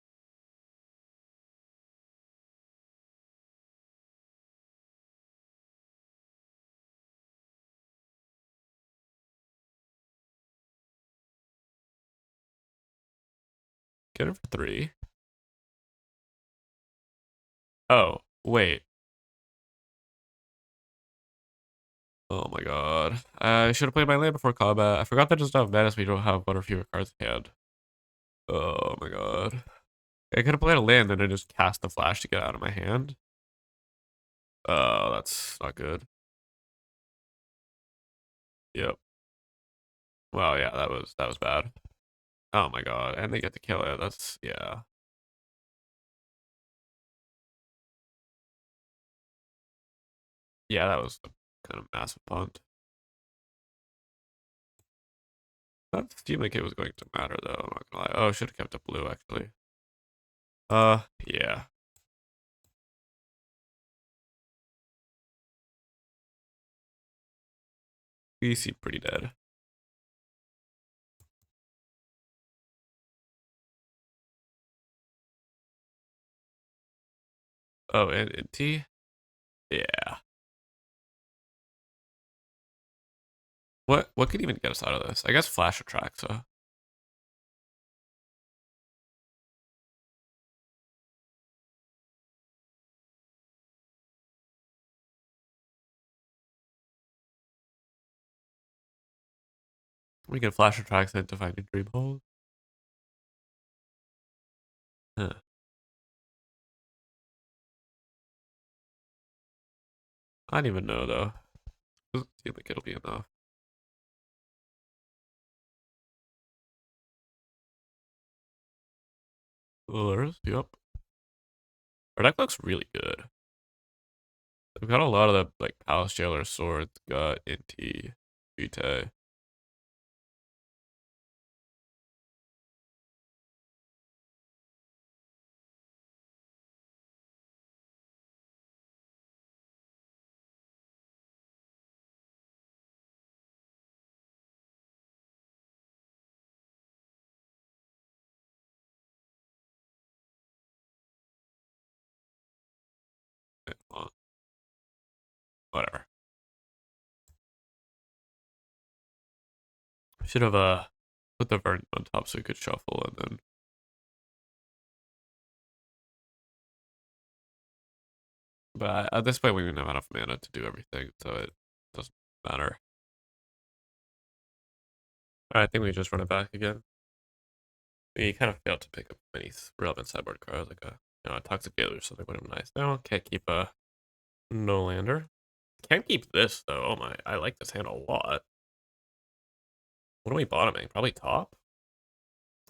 Get him for 3. Oh, wait. Oh my god. I should have played my land before combat. I forgot that just not Menace we don't have one or fewer cards in hand. Oh my god. I could have played a land and then just cast the flash to get out of my hand. Oh, that's not good. Yep. Well, yeah, that was bad. Oh my god, and they get to kill it. That's yeah. Yeah, that was a kind of massive punt. That seemed like it was going to matter though, I'm not gonna lie. Oh, I should have kept it blue actually. Yeah. We seem pretty dead. Oh, and T? Yeah. What could even get us out of this? I guess flash attracts, so. We can flash attracts into finding dream hole. Huh. I don't even know though. Doesn't seem like it'll be enough. Lures, yep. Our deck looks really good. We've got a lot of the like Palace Jailer, Swords, Gut, Inti, Vitae. Well, whatever. Should have put the Verdant on top so we could shuffle and then. But at this point, we didn't have enough mana to do everything, so it doesn't matter. I think we just run it back again. We kind of failed to pick up many relevant sideboard cards, like a Toxic Failure or something would have been nice. No, can't keep a No Lander. Can't keep this though. Oh my, I like this hand a lot. What are we bottoming? Probably top?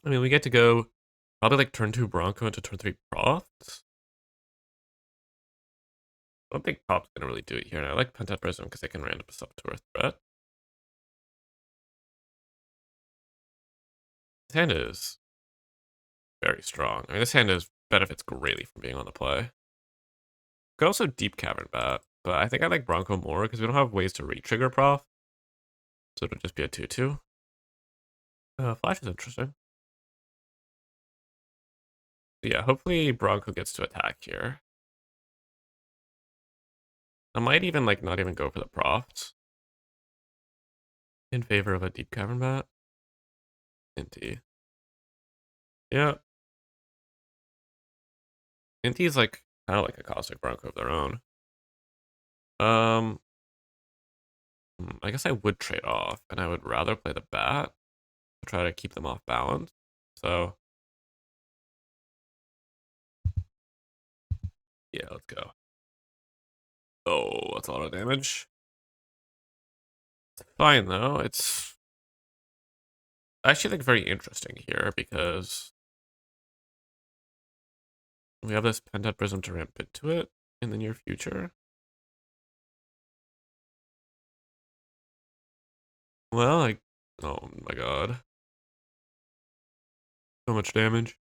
I mean, we get to go probably like turn 2 Bronco into turn 3 Profts. I don't think top's gonna really do it here. And I like Pentat Prism because they can random us up to a threat. This hand is very strong. I mean, this hand is benefits greatly from being on the play. Could also Deep Cavern Bat, but I think I like Bronco more because we don't have ways to re-trigger Prof. So it'll just be a 2-2. Flash is interesting. Yeah, hopefully Bronco gets to attack here. I might even like not even go for the Profts in favor of a Deep Cavern Bat. Inti. Yeah. Inti is like kind of like a Cosmic Bronco of their own. Um, I guess I would trade off, and I would rather play the bat to try to keep them off balance. So, yeah, let's go. Oh, that's a lot of damage. Fine, though. It's I actually think very interesting here because we have this Pentad Prism to ramp into it in the near future. Well, oh my god. So much damage.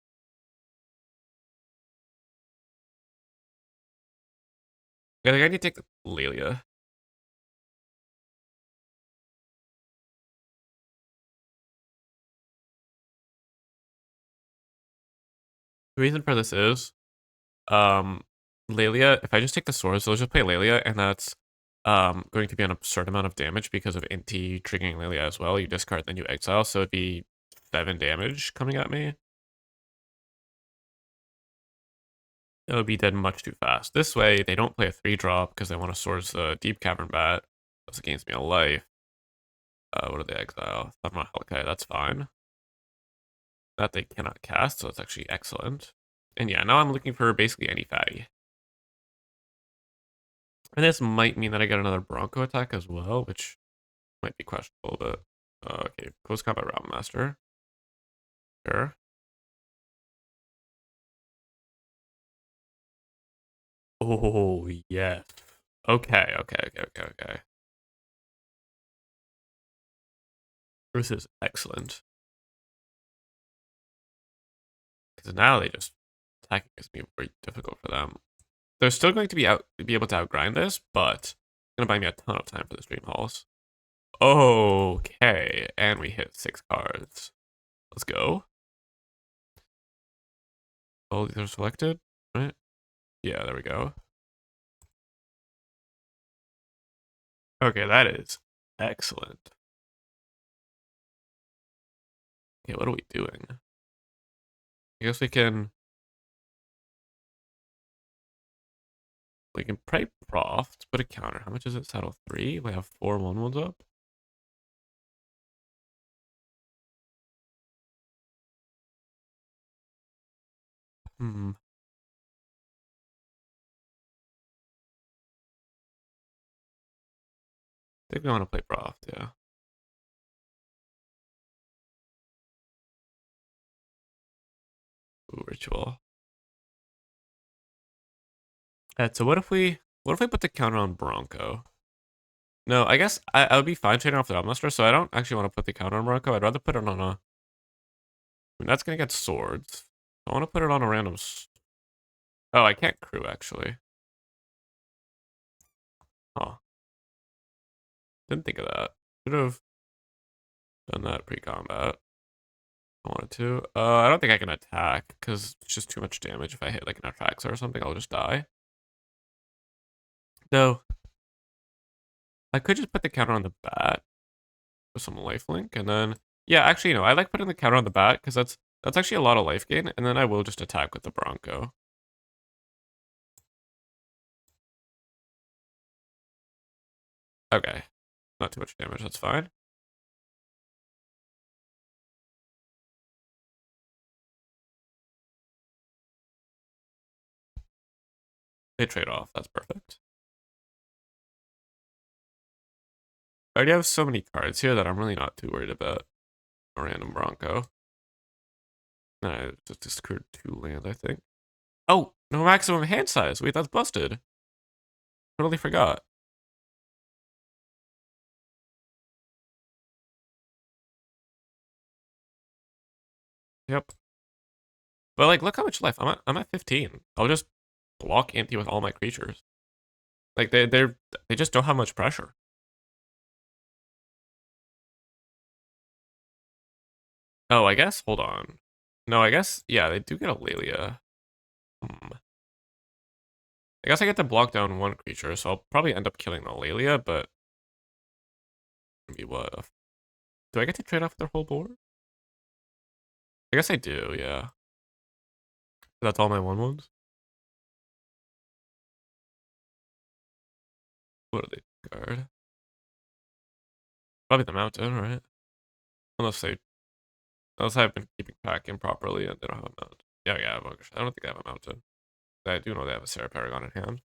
Yeah, I need to take the Lelia. The reason for this is, um, Lelia, if I just take the swords, so let's just play Lelia, and that's going to be an absurd amount of damage because of Inti triggering Lelia as well. You discard, then you exile, so it'd be 7 damage coming at me. It would be dead much too fast. This way, they don't play a 3-drop because they want to source the Deep Cavern Bat. That's against me a life. What do they exile? Thundermaw Hellkite, that's fine. That they cannot cast, so it's actually excellent. And yeah, now I'm looking for basically any fatty. And this might mean that I get another Bronco attack as well, which might be questionable, but okay, Close Combat Realm Master. Sure. Oh, yes. Okay. This is excellent. Because now they just attacking is being very difficult for them. They're still going to be able to outgrind this, but it's gonna buy me a ton of time for the stream halls. Okay, and we hit 6 cards. Let's go. Oh, these are selected, right? Yeah, there we go. Okay, that is excellent. Okay, what are we doing? I guess we can pray Prof to put a counter. How much is it? Saddle 3? We have 4 1/1s up. Hmm. I think we want to play Prof, yeah. Ooh, Ritual. Alright, so what if we put the counter on Bronco? No, I guess I would be fine trading off the Elmaster, so I don't actually want to put the counter on Bronco. I'd rather put it on a... I mean, that's going to get swords. I want to put it on a random... Oh, I can't crew, actually. Huh. Didn't think of that. Should have done that pre-combat. I wanted to. I don't think I can attack, because it's just too much damage. If I hit, like, an Atraxa or something, I'll just die. No. I could just put the counter on the bat with some lifelink, and then... Yeah, actually, no. I like putting the counter on the bat, because that's actually a lot of life gain, and then I will just attack with the Bronco. Okay. Not too much damage, that's fine. They trade off, that's perfect. I already have so many cards here that I'm really not too worried about a random Bronco. I just discard 2 land, I think. Oh, no maximum hand size. Wait, that's busted. Totally forgot. Yep. But like, look how much life. I'm at 15. I'll just block Anti with all my creatures. Like they just don't have much pressure. Oh, I guess. Hold on. No, I guess. Yeah, they do get a Lelia. I guess I get to block down 1 creature, so I'll probably end up killing the Lelia, but maybe what? Do I get to trade off their whole board? I guess I do, yeah. That's all my 1/1s? What do they guard? Probably the mountain, right? Unless I've been keeping track improperly and they don't have a mountain. Yeah, yeah, I don't think I have a mountain. I do know they have a Sarah Paragon in hand.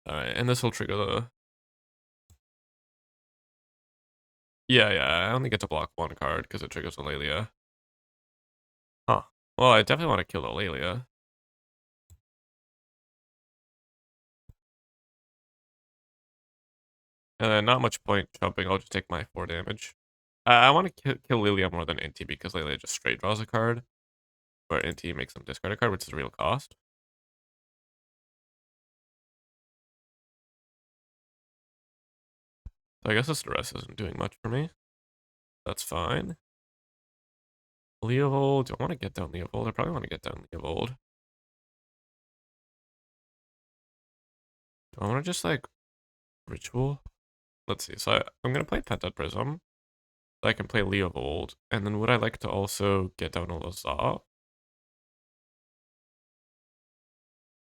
Alright, and this will trigger the... Yeah, yeah, I only get to block one card because it triggers Aurelia. Huh. Well, I definitely want to kill Aurelia. And then not much point jumping, I'll just take my 4 damage. I want to kill Lilia more than Inti because Lilia just straight draws a card. Where Inti makes them discard a card, which is a real cost. So I guess this duress isn't doing much for me. That's fine. Leovold, do I want to get down Leovold? I probably want to get down Leovold. Do I want to just like ritual? Let's see. So I'm going to play Penta Prism. So I can play Leovold. And then would I like to also get down a Lazav?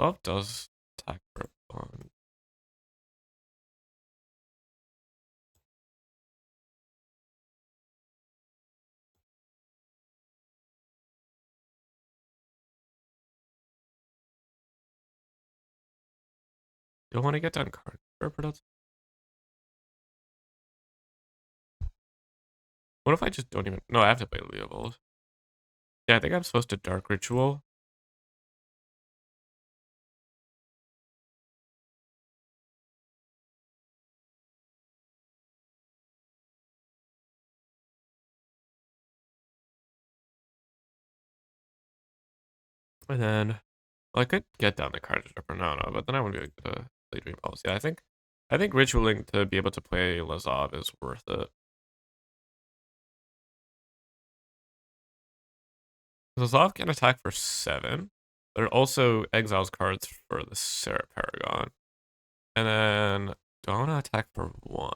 Lazav does attack for a bond. Do I want to get down card? What if I just don't even... No, I have to play Leovold. Yeah, I think I'm supposed to Dark Ritual. And then... Well, I could get down the card for no, but then I wouldn't be able to play Dream Pulse. Yeah, I think ritualing to be able to play Lazav is worth it. Lazav can attack for 7, but it also exiles cards for the Sarah Paragon. And then, do I want to attack for 1?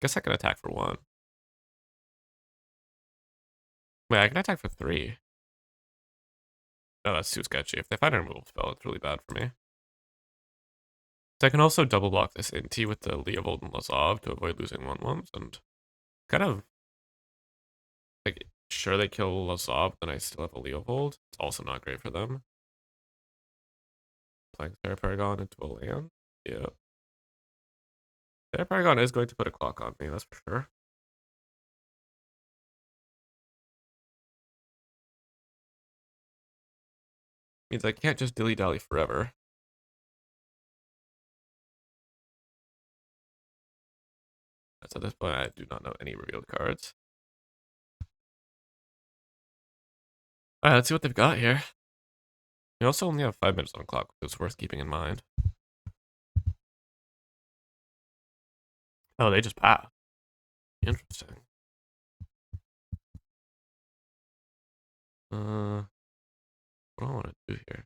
Guess I can attack for 1. Wait, I can attack for 3. No, that's too sketchy. If they find a removal spell, it's really bad for me. So I can also double block this Inti with the Leovold and Lazav to avoid losing 1/1s, and kind of like sure they kill Lazav, then I still have a Leovold. It's also not great for them. Playing Sarah Paragon into a land. Yeah. Sarah Paragon is going to put a clock on me, that's for sure. Means I can't just dilly-dally forever. So at this point, I do not know any revealed cards. Alright, let's see what they've got here. We also only have 5 minutes on the clock, which is worth keeping in mind. Oh, they just passed. Interesting. What do I want to do here?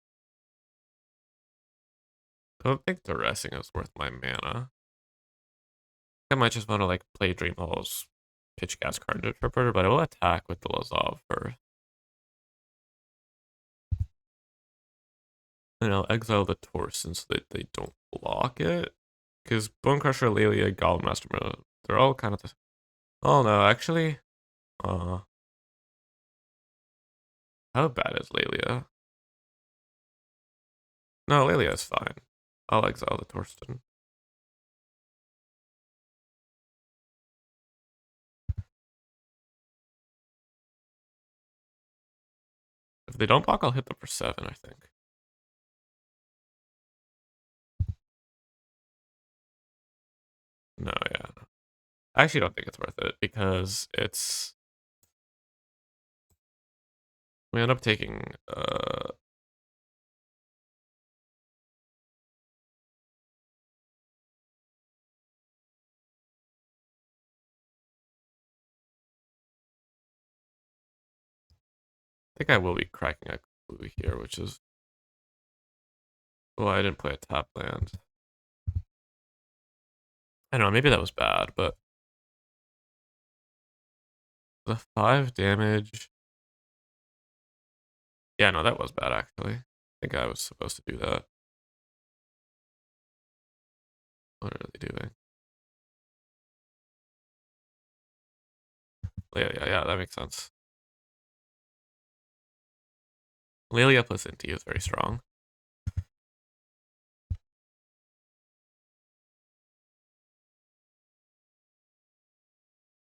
I don't think the resting is worth my mana. I might just want to like play Dream Hall's Pitch Gas card interpreter, but I will attack with the Lazav first. And I'll exile the Torsen so that they don't block it. Because Bone Crusher, Lelia, Golem Master, they're all kind of the... Oh no, actually... how bad is Lelia? No, Lelia is fine. I'll exile the Torsten. If they don't block, I'll hit them for 7, I think. No, yeah. I actually don't think it's worth it because it's... We end up taking... I think I will be cracking a clue here, which is... Well, I didn't play a tap land. I don't know, maybe that was bad, but... The 5 damage. Yeah, no, that was bad actually. I think I was supposed to do that. What are they doing? Yeah, that makes sense. Lelia plus Inti is very strong.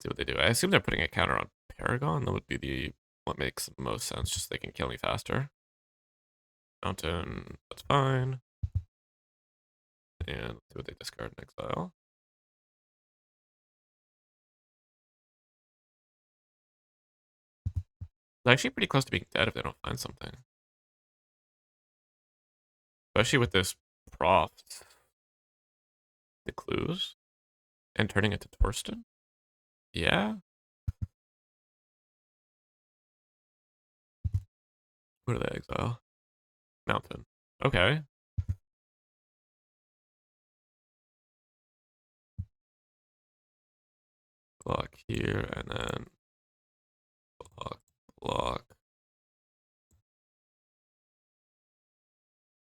See what they do. I assume they're putting a counter on Paragon. That would be the what makes the most sense. Just so they can kill me faster. Mountain, that's fine. And see what they discard in exile. They're actually pretty close to being dead if they don't find something. Especially with this Proft. The clues. And turning it to Torsten? Yeah. What do they exile? Mountain. Okay. Block here, and then block.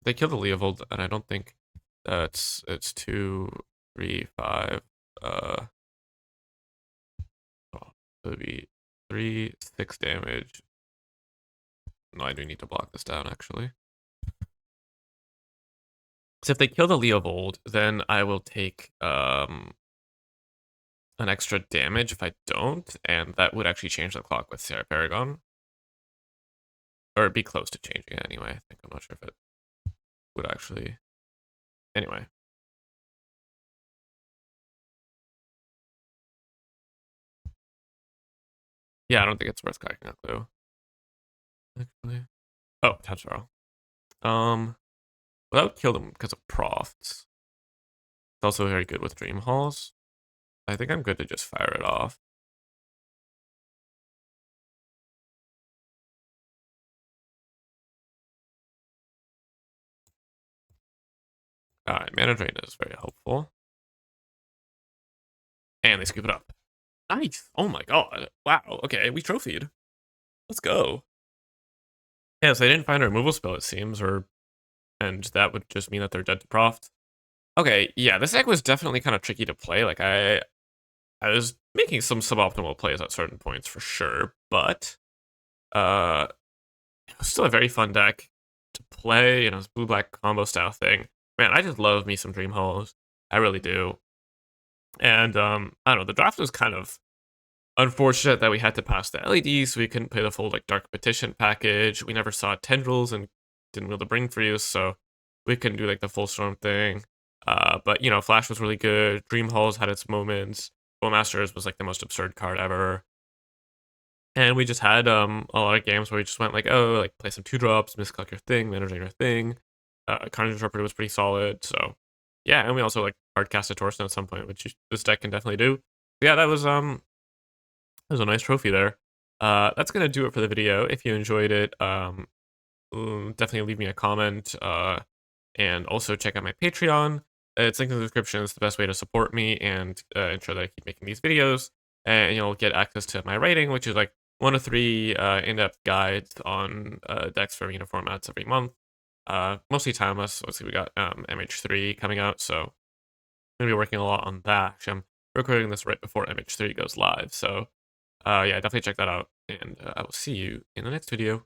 They kill the Leovold, and I don't think it's 2, 3, 5. Oh, it would be 3, 6 damage. No, I do need to block this down actually. So if they kill the Leovold, then I will take an extra damage if I don't, and that would actually change the clock with Sarah Paragon. Or it'd be close to changing it anyway. I think I'm not sure if it would actually. Anyway. Yeah, I don't think it's worth cracking a clue. Actually. Oh, Tetsuo. Well, that would kill them because of Profts. It's also very good with Dream Halls. I think I'm good to just fire it off. Alright, Mana Drain is very helpful. And they scoop it up. Nice. Oh my god. Wow. Okay, we trophied. Let's go. Yeah, so they didn't find a removal spell, it seems, and that would just mean that they're dead to Proft. Okay, yeah, this deck was definitely kind of tricky to play. Like, I was making some suboptimal plays at certain points for sure, but it was still a very fun deck to play, you know, it's blue-black combo style thing. Man, I just love me some Dream Halls. I really do. And, I don't know, the draft was kind of unfortunate that we had to pass the LEDs, so we couldn't play the full, like, Dark Petition package. We never saw Tendrils and didn't be able to bring for you, so we couldn't do, like, the full Storm thing. But, you know, Flash was really good. Dream Halls had its moments. Bowmasters was, like, the most absurd card ever. And we just had a lot of games where we just went like, oh, like play some 2-drops, miscalc your thing, manage your thing. Carnage Interpreter was pretty solid. So yeah, and we also like hardcasted Torsten at some point, which this deck can definitely do. Yeah, that was a nice trophy there. That's gonna do it for the video. If you enjoyed it, definitely leave me a comment. And also check out my Patreon. It's linked in the description. It's the best way to support me and ensure that I keep making these videos. And you'll get access to my writing, which is like 1 to 3 in-depth guides on decks for arena formats every month. Mostly timeless. Let's see, we got MH3 coming out, so I'm gonna be working a lot on that. Actually, I'm recording this right before MH3 goes live, so yeah, definitely check that out. And I will see you in the next video.